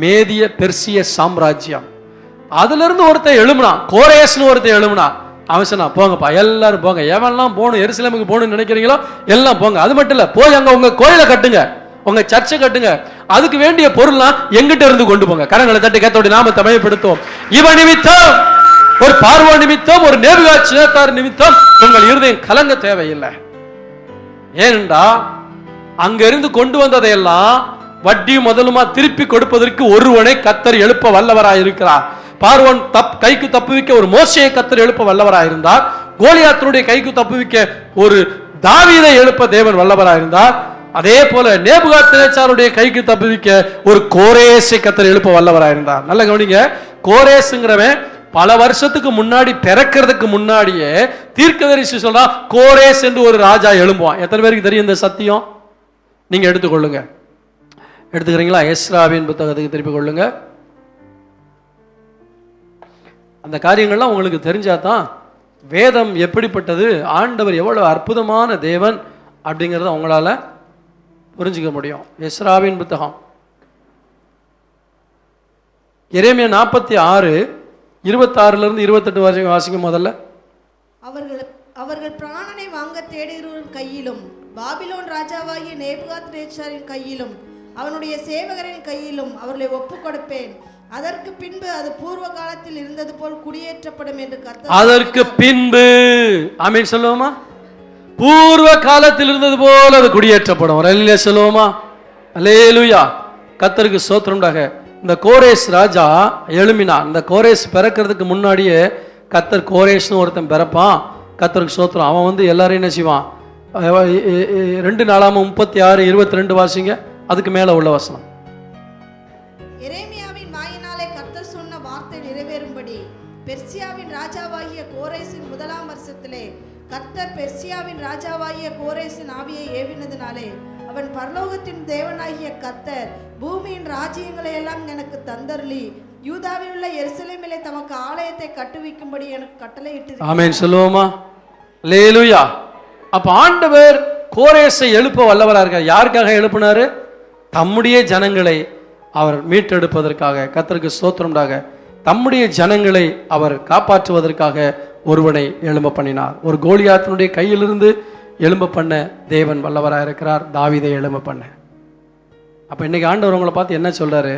மேதிய பெர்சிய சாம்ராஜ்யம். அதுல இருந்து ஒருத்தன் எழும்புனான், கோரேஸ்னு ஒருத்தன் எழும்புனான். அவன் சொன்னா, போங்கப்பா எல்லாரும் போங்க, எவன்லாம் போகணும் எருசலேமுக்கு போகணும்னு நினைக்கிறீங்களோ எல்லாம் போங்க. அது மட்டும் இல்ல, போய் அங்க உங்க கோயிலை கட்டுங்க, உங்க சர்ச்சை கட்டுங்க, அதுக்கு வேண்டிய பொருள்லாம் எங்கிட்ட இருந்து கொண்டு போங்க. கரங்களை தட்டி கர்த்தருடைய நாமத்தை மகிமைப்படுத்துவோம். இவன் நிமித்தம், ஒரு பார்வோன் நிமித்தம், ஒரு நேபுகாத்நேச்சார் நிமித்தம் உங்கள் இருதயம் கலங்க தேவையில்லை. ஏனென்றா அங்க இருந்து கொண்டு வந்ததையெல்லாம் வட்டியும் முதலுமா திருப்பி கொடுப்பதற்கு ஒருவனை கர்த்தர் எழுப்ப வல்லவராய் இருக்கிறார். பார்வோன் கைக்கு தப்புவிக்க ஒரு மோசேயை கர்த்தர் எழுப்ப வல்லவராய் இருந்தார். கோலியாத்தினுடைய கைக்கு தப்புவிக்க ஒரு தாவீதை எழுப்ப தேவன் வல்லவராய் இருந்தார். அதே போல நேபுகாத்நேச்சாருடைய கைக்கு தப்புவிக்க ஒரு கோரேசை கர்த்தர் எழுப்ப வல்லவராய் இருந்தார். நல்ல கவனிங்க, கோரேஸ்ங்கிறவன் பல வருஷத்துக்கு முன்னாடி பிறக்கிறதுக்கு முன்னாடியே தீர்க்கதரிசி சொல்றா, கோரேஸ் என்று ஒரு ராஜா எழும்புவான். எத்தனை பேருக்கு தெரியும் இந்த சத்தியம்? நீங்க எடுத்துக்கொள்ளுங்க. எடுத்துக்கிறீங்களா? எஸ்ராவின் புத்தகத்துக்கு திருப்பி கொள்ளுங்க. அந்த காரியங்கள்லாம் உங்களுக்கு தெரிஞ்சாதான் வேதம் எப்படிப்பட்டது, ஆண்டவர் எவ்வளவு அற்புதமான தேவன் அப்படிங்கிறத உங்களால புரிஞ்சுக்க முடியும். எஸ்ராவின் புத்தகம் எரேமியா 46 26 28 வரைக்கும் வாசிக்கும். முதல்ல, அவர்கள் பிராணனை வாங்க தேடுகிறவரின் கையிலும், பாபிலோன் ராஜாவாகிய நேபுகாத்நேச்சாரின் கையிலும், அவனுடைய சேவகரின் கையிலும் அவர்களை ஒப்புக் கொடுப்பேன். அதற்கு பின்பு அது பூர்வ காலத்தில் இருந்தது போல் குடியேற்றப்படும் என்று கர்த்தர். அதற்கு பின்பு, ஆமென் சொல்லுவோமா? பூர்வ காலத்தில் இருந்தது போல அது குடியேற்றப்படும். அல்லேலூயா சொல்லுவோமா? அல்லேலூயா. கர்த்தருக்கு ஸ்தோத்திரம்டாக. இந்த கோரேஸ் ராஜா எழுமினான். இந்த கோரேஸ் பிறக்கிறதுக்கு முன்னாடியே கர்த்தர் கோரேஸ்னு ஒருத்தன் பிறப்பான். கர்த்தருக்கு ஸ்தோத்திரம். அவன் வந்து எல்லாரையும் என்ன செய்வான்? 2 நாளாகமம் 36 22 வாசிங்க. அதுக்கு மேல உள்ள வசனம். எரேமியாவின் வாயினாலே கர்த்தர் சொன்ன வார்த்தை நிறைவேறும்படி பெர்சியாவின் ராஜாவாகிய கோரேசின் 1ஆம் வருஷத்திலே கர்த்தர் பெர்சியாவின் ராஜாவாகிய கோரேசின் ஆவியை ஏவினதினாலே அவன் பரலோகத்தின் தேவனாகிய கர்த்தர் பூமியின் ராஜ்யங்களை எல்லாம் எனக்கு தந்தருளி யூதாவில் உள்ள எருசலேமிலே தமக்கு ஆலயத்தை கட்டுவிக்கும்படி எனக்கு கட்டளையிட்டு. ஆமென் சொல்லுவோமா? அல்லேலூயா. அப்ப ஆண்டவர் கோரேசை எழுப்ப வல்லவராக இருக்கார். யாருக்காக எழுப்பினாரு? தம்முடைய ஜனங்களை அவர் மீட்டெடுப்பதற்காக. கர்த்தருக்கு ஸ்தோத்திரம்டாக. தம்முடைய ஜனங்களை அவர் காப்பாற்றுவதற்காக ஒருவனை எழும்ப பண்ணினார். ஒரு கோலியாத்தினுடைய கையிலிருந்து எழும்ப பண்ண தேவன் வல்லவராக இருக்கிறார். தாவீதை எழும்ப பண்ண. அப்ப இன்னைக்கு ஆண்டவர் உங்களை பார்த்து என்ன சொல்றாரு?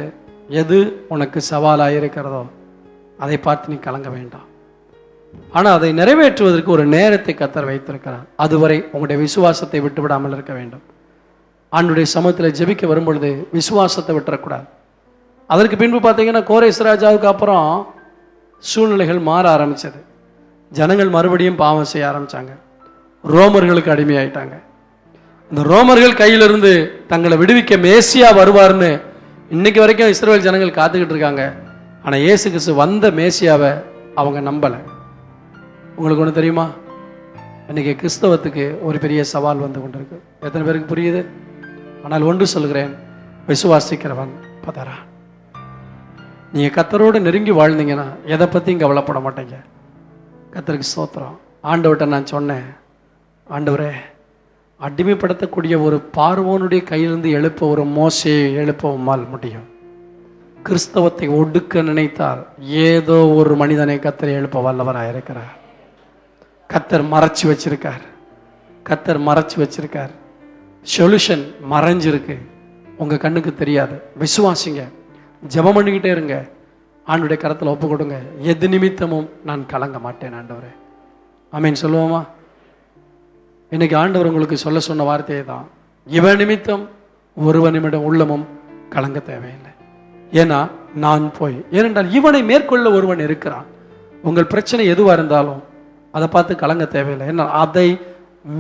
எது உனக்கு சவாலாக இருக்கிறதோ அதை பார்த்து நீ கலங்க வேண்டாம். ஆனால் அதை நிறைவேற்றுவதற்கு ஒரு நேரத்தை கர்த்தர் வைத்திருக்கிறார். அதுவரை உங்களுடைய விசுவாசத்தை விட்டுவிடாமல் இருக்க வேண்டும். ஆண்டுடைய சமூகத்தில் ஜெபிக்க வரும்பொழுது விசுவாசத்தை விட்டுறக்கூடாது. அதற்கு பின்பு பார்த்தீங்கன்னா கோரேஸ் ராஜாவுக்கு அப்புறம் சூழ்நிலைகள் மாற ஆரம்பித்தது. ஜனங்கள் மறுபடியும் பாவம் செய்ய ஆரம்பித்தாங்க. ரோமர்களுக்கு அடிமையாயிட்டாங்க. இந்த ரோமர்கள் கையிலிருந்து தங்களை விடுவிக்க மேசியா வருவார்னு இன்னைக்கு வரைக்கும் இஸ்ரவேல் ஜனங்கள் காத்துக்கிட்டு இருக்காங்க. ஆனால் இயேசு கிறிஸ்து வந்த மேசியாவை அவங்க நம்பலை. உங்களுக்கு ஒன்று தெரியுமா? இன்னைக்கு கிறிஸ்தவத்துக்கு ஒரு பெரிய சவால் வந்து கொண்டிருக்கு. எத்தனை பேருக்கு புரியுது? ஆனால் ஒன்று சொல்கிறேன், விசுவாசிக்கிறவன் பதறா. நீங்கள் கர்த்தரோடு நெருங்கி வாழ்ந்தீங்கன்னா எதை பற்றியும் கவலைப்பட மாட்டீங்க. கர்த்தருக்கு ஸ்தோத்திரம். ஆண்டவர்கிட்ட நான் சொன்னேன், ஆண்டவரே, அடிமைப்படுத்தக்கூடிய ஒரு பார்வோனுடைய கையிலிருந்து எழுப்ப ஒரு மோசையை எழுப்ப உம்மால் முடியும். கிறிஸ்தவத்தை ஒடுக்க நினைத்தால் ஏதோ ஒரு மனிதனை கர்த்தர் எழுப்ப வல்லவராக இருக்கிறார். கர்த்தர் மறைச்சு வச்சிருக்கார். கர்த்தர் மறைச்சு வச்சிருக்கார். சொல்யூஷன் மறைஞ்சிருக்கு, உங்க கண்ணுக்கு தெரியாது. விசுவாசிங்க, ஜெபம் பண்ணிக்கிட்டே இருங்க, ஆண்டுடைய கரத்தில் ஒப்பு கொடுங்க. எது நிமித்தமும் நான் கலங்க மாட்டேன் ஆண்டவரே. ஆமீன் சொல்லுவோமா? இன்னைக்கு ஆண்டவர் உங்களுக்கு சொல்ல சொன்ன வார்த்தையை தான், இவன் நிமித்தம் ஒருவனிடம் உள்ளமும் கலங்க தேவையில்லை. ஏன்னா நான் போய், ஏனென்றால் இவனை மேற்கொள்ள ஒருவன் இருக்கிறான். உங்கள் பிரச்சனை எதுவாக இருந்தாலும் அதை பார்த்து கலங்க தேவையில்லை. ஏன்னா அதை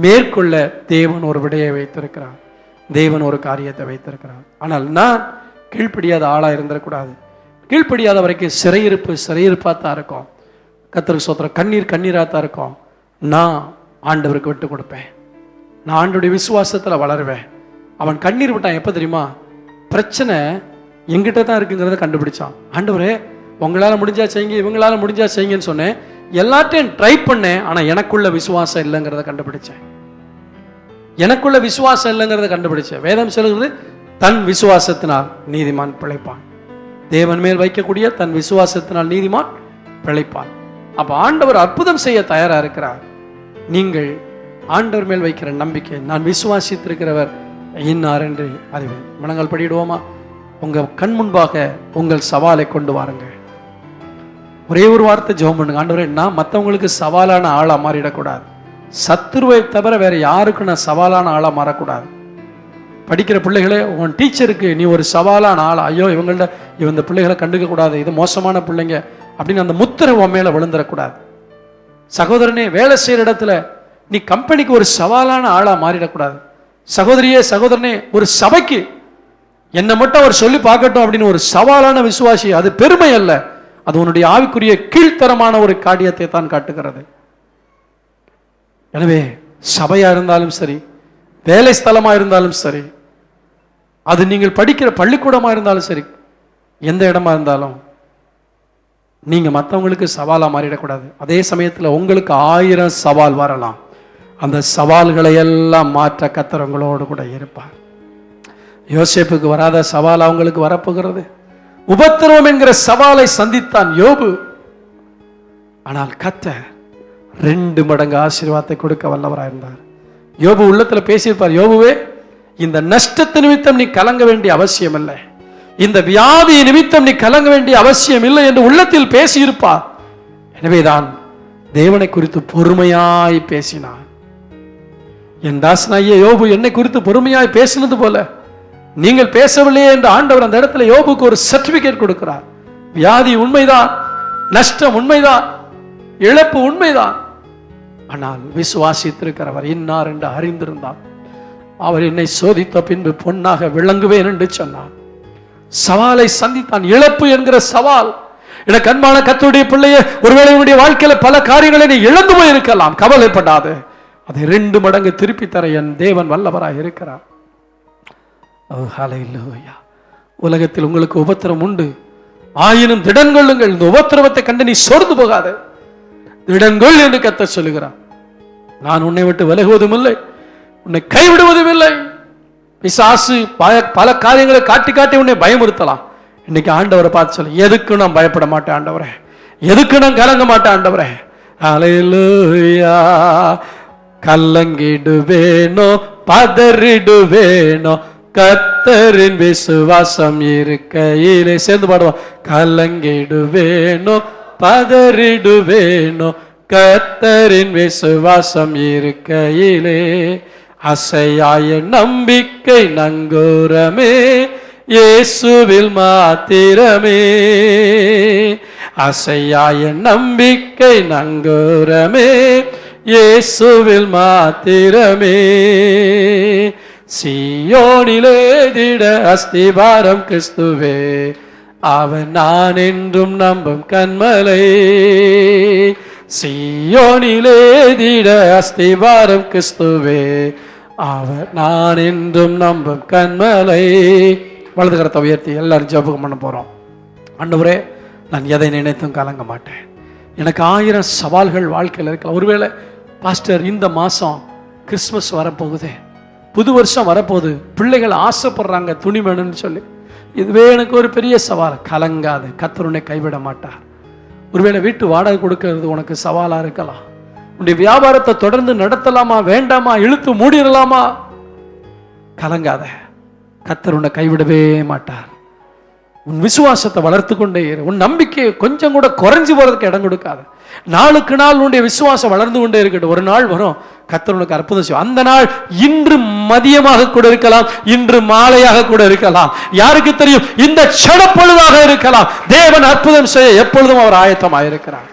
மேற்கொள்ள தேவன் ஒரு விடையை வைத்திருக்கிறான், தேவன் ஒரு காரியத்தை வைத்திருக்கிறான். ஆனால் நான் கீழ்ப்படியாத ஆளாக இருந்துடக்கூடாது. கீழ்ப்படியாத வரைக்கும் சிறையிருப்பாக தான் இருக்கும். கர்த்தருக்கு ஸ்தோத்திரம். கண்ணீராக தான் இருக்கும். நான் ஆண்டவருக்கு விட்டு கொடுப்பேன். நான் ஆண்டவருடைய விசுவாசத்தில் வளருவேன். அவன் கண்ணீர் விட்டான் எப்போ தெரியுமா? பிரச்சனை எங்கிட்ட தான் இருக்குங்கிறத கண்டுபிடிச்சான். ஆண்டவரே, உங்களால் முடிஞ்சா செய்யுங்க, இவங்களால முடிஞ்சா செய்யுங்கன்னு சொன்னேன். எல்லாத்தையும் ட்ரை பண்ணேன், ஆனால் எனக்குள்ள விசுவாசம் இல்லைங்கிறத கண்டுபிடிச்சேன். எனக்குள்ள விசுவாசம் இல்லைங்கிறத கண்டுபிடிச்சேன். வேதம் சொல்கிறது, தன் விசுவாசத்தினால் நீதிமான் பிழைப்பான். தேவன் மேல் வைக்கக்கூடிய தன் விசுவாசத்தினால் நீதிமான் பிழைப்பான். அப்போ ஆண்டவர் அற்புதம் செய்ய தயாராக இருக்கிறார். நீங்கள் ஆண்டவர் மேல் வைக்கிற நம்பிக்கை, நான் விசுவாசித்திருக்கிறவர் இன்னார் என்று அறிவேன். மனங்கள் படிடுவோமா? உங்க கண் முன்பாக உங்கள் சவாலை கொண்டு வாருங்கள். ஒரே ஒரு வார்த்தை ஜெபம் பண்ணுங்க. ஆண்டவரே, நான் மற்றவங்களுக்கு சவாலான ஆளா மாறிடக்கூடாது. சத்துருவை தவிர வேற யாருக்கும் நான் சவாலான ஆளா மாறக்கூடாது. படிக்கிற பிள்ளைகளே, உன் டீச்சருக்கு நீ ஒரு சவாலான ஆளா, ஐயோ இவங்கள்ட்ட இந்த பிள்ளைகளை கண்டுக்க கூடாது, இது மோசமான பிள்ளைங்க அப்படின்னு அந்த முத்திரை உன் மேல விழுந்துடக்கூடாது. சகோதரனே, வேலை செய்யற இடத்துல நீ கம்பெனிக்கு ஒரு சவாலான ஆளா மாறிடக்கூடாது. சகோதரியே, சகோதரனே, ஒரு சபைக்கு என்னை மட்டும் அவர் சொல்லி பார்க்கட்டும் அப்படின்னு ஒரு சவாலான விசுவாசி, அது பெருமை அல்ல, அது உன்னுடைய ஆவிக்குரிய கீழ்த்தரமான ஒரு காரியத்தை தான் காட்டுகிறது. எனவே சபையா இருந்தாலும் சரி, வேலை ஸ்தலமா இருந்தாலும் சரி, அது நீங்கள் படிக்கிற பள்ளிக்கூடமா இருந்தாலும் சரி, எந்த இடமா இருந்தாலும் நீங்க மற்றவங்களுக்கு சவாலா மாறிடக்கூடாது. அதே சமயத்தில் உங்களுக்கு 1000 சவால் வரலாம். அந்த சவால்களை எல்லாம் மாற்ற கர்த்தர் உங்களோடு கூட இருப்பார். யோசேப்புக்கு வராத சவால் அவங்களுக்கு வரப்போகிறது. உபத்திரவம் என்கிற சவாலை சந்தித்தான் யோபு. ஆனால் கர்த்தர் 2 மடங்கு ஆசீர்வாதத்தை கொடுக்க வல்லவராக இருந்தார். யோபு உள்ளத்துல பேசியிருப்பார், யோபுவே, இந்த நஷ்டத்து நிமித்தம் நீ கலங்க வேண்டிய அவசியம் இல்லை, இந்த வியாதி நிமித்தம் நீ கலங்க வேண்டிய அவசியம் இல்லை என்று உள்ளத்தில் பேசியிருப்பார். எனவேதான் தேவனை குறித்து பொறுமையாய் பேசினார். என் தாசனாகிய யோபு என்னை குறித்து பொறுமையாய் பேசினது போல நீங்கள் பேசவில்லையே என்று ஆண்டவர் அந்த இடத்துல யோபுக்கு ஒரு சர்டிபிகேட் கொடுக்கிறார். வியாதி உண்மைதான், நஷ்டம் உண்மைதான், இழப்பு உண்மைதான், ஆனால் விசுவாசித்திருக்கிறவர் இன்னார் என்று அறிந்திருந்தார். அவர் என்னை சோதித்த பின்பு பொன்னாக விளங்குவேன் என்று சொன்னார். சவாலை சந்தித்தான். இழப்பு என்கிற சவால். எனக்கு அன்பான கர்த்தருடைய பிள்ளையே, ஒருவேளை உன்னுடைய வாழ்க்கையில பல காரியங்களை நீ இழந்து போயிருக்கலாம், கவலைப்படாது. அதை 2 மடங்கு திருப்பி தர என் தேவன் வல்லவராக இருக்கிறார். ஹல்லேலூயா. உலகத்தில் உங்களுக்கு உபத்திரம் உண்டு, ஆயினும் திடன் கொள்ளுங்கள். இந்த உபத்திரவத்தை கண்டு நீ சோர்ந்து போகாது, திடன்கொள் என்று கர்த்தர் சொல்லுகிறார். நான் உன்னை விட்டு விலகுவதும் இல்லை, உன்னை கைவிடுவதும் இல்லை. பிசாசு பல காரியங்களை காட்டி காட்டி உன்னை பயமுறுத்தலாம். இன்னைக்கு ஆண்டவரை பார்த்து சொல்லு, எதுக்கு நான் பயப்பட மாட்டேன் ஆண்டவரே, எதுக்கு நான் கலங்க மாட்டேன் ஆண்டவரே. ஹல்லேலூயா. கலங்கிடுவேனோ பதறிடுவேனோ, கர்த்தரின் விசுவாசம் இருக்கையிலே. சேர்ந்து பாடுவோம். கலங்கிடுவேனோ பதறிடுவேனோ கர்த்தரின் விசுவாசம் இருக்கையிலே. அசையாய நம்பிக்கை நங்கூரமே இயேசுவில் மாத்திரமே. அசையாய நம்பிக்கை நங்கூரமே இயேசுவில் மாத்திரமே. சீயோனிலே திட அஸ்திபாரம் கிறிஸ்துவே, அவன் நான் என்றும் நம்பும் கன்மலை. சீயோனிலே திட அஸ்திபாரம் கிறிஸ்துவே, அவர் நான் என்றும் நம்பும் கன்மலை. வலது கரத்தை உயர்த்தி எல்லாரும் ஜெபம் பண்ண போறோம். ஆண்டவரே, நான் எதை நினைத்தும் கலங்க மாட்டேன். எனக்கு 1000 சவால்கள் வாழ்க்கையில் இருக்கலாம். ஒருவேளை பாஸ்டர், இந்த மாதம் கிறிஸ்மஸ் வரப்போகுது, புது வருஷம் வரப்போகுது, பிள்ளைகள் ஆசைப்படுறாங்க துணி வேணும்னு சொல்லி, இதுவே எனக்கு ஒரு பெரிய சவால். கலங்காது, கர்த்தர் உன்னை கைவிட மாட்டார். ஒருவேளை வீட்டு வாடகை கொடுக்கறது உனக்கு சவாலாக இருக்கலாம். உன்னுடைய வியாபாரத்தை தொடர்ந்து நடத்தலாமா வேண்டாமா, இழுத்து மூடிடலாமா, கலங்காத, கர்த்தர் உன்னை கைவிடவே மாட்டார். உன் விசுவாசத்தை வளர்த்து கொண்டே இரு. உன் நம்பிக்கையை கொஞ்சம் கூட குறைஞ்சு போறதுக்கு இடம் கொடுக்காது. நாளுக்கு நாள் உன்னுடைய விசுவாசம் வளர்ந்து கொண்டே இருக்கட்டும். ஒரு நாள் வரும், கர்த்தர் உனக்கு அற்புதம் செய்வார். அந்த நாள் இன்று மதியமாக கூட இருக்கலாம், இன்று மாலையாக கூட இருக்கலாம், யாருக்கு தெரியும், இந்த சடப்பொழுதாக இருக்கலாம். தேவன் அற்புதம் செய்ய எப்பொழுதும் அவர் ஆயத்தமாக இருக்கிறார்.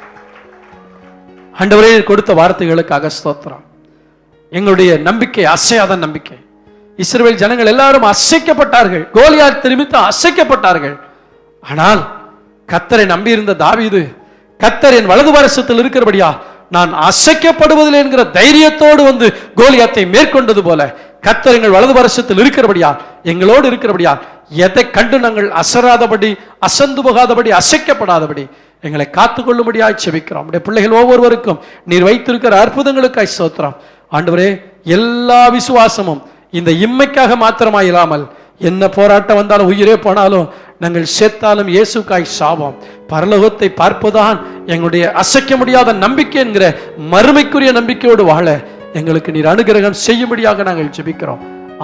ஆண்டவரே, கொடுத்த வார்த்தைகளுக்காக ஸ்தோத்திரம். எங்களுடைய நம்பிக்கை அசையாத நம்பிக்கை. இஸ்ரவேல் ஜனங்கள் எல்லாரும் அசைக்கப்பட்டார்கள், கோலியாத் நிமித்தம் அசைக்கப்பட்டார்கள். ஆனால் கர்த்தரை நம்பியிருந்த தாவீது, கர்த்தர் என் வலது பாரசத்தில் இருக்கிறபடியா நான் அசைக்கப்படுவதில்லை என்கிற தைரியத்தோடு வந்து கோலியாத்தை மேற்கொண்டது போல, கர்த்தர் எங்கள் வலது பாரசத்தில் இருக்கிறபடியா, எங்களோடு இருக்கிறபடியா, எதை கண்டு நாங்கள் அசராதபடி, அசந்து போகாதபடி, அசைக்கப்படாதபடி எங்களை காத்துக்கொள்ளும்படியாய் செபிக்கிறோம். நம்முடைய பிள்ளைகள் ஒவ்வொருவருக்கும் நீர் வைத்திருக்கிற அற்புதங்களுக்காய் ஸ்தோத்திரம். ஆண்டவரே, எல்லா விசுவாசமும் இந்த இம்மைக்காக மாத்திரமாயிராமல், என்ன போராட்டம் வந்தாலும், உயிரே போனாலும், நாங்கள் செத்தாலும் இயேசுக்காய் சாவோம், பரலோகத்தை பார்ப்பதான் எங்களுடைய அசைக்க முடியாத நம்பிக்கை என்கிற மறுமைக்குரிய நம்பிக்கையோடு வாழ எங்களுக்கு நீர் அனுகிரகம் செய்யும்படியாக நாங்கள் ஜெபிக்கிறோம்.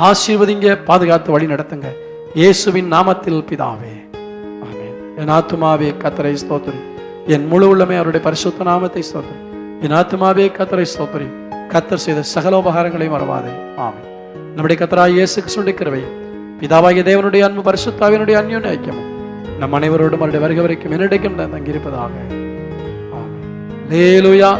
ஆசீர்வதிங்க, பாதுகாத்து வழி நடத்துங்க. இயேசுவின் நாமத்தில் பிதாவே, ஆமென். என் ஆத்துமாவே கர்த்தரை ஸ்தோத்திரி, என் முழு உள்ளமே அவருடைய பரிசுத்த நாமத்தை ஸ்தோத்திரி. என் ஆத்துமாவே கர்த்தரை ஸ்தோத்திரி, கர்த்தர் செய்த சகல உபகாரங்களையும் மறவாதே. ஆமென். நம்முடைய கர்த்தராகிய இயேசு கிறிஸ்துவின் கிருபையும், பிதாவாகிய தேவனுடைய அன்பு, பரிசுத்த ஆவியினுடைய அந்யோன்ய ஐக்கியமும் நம் அனைவரோடும் அவருடைய வருகை வரைக்கும் என்னிடைக்கும் தங்கியிருப்பதாக. ஆமென். அல்லேலூயா.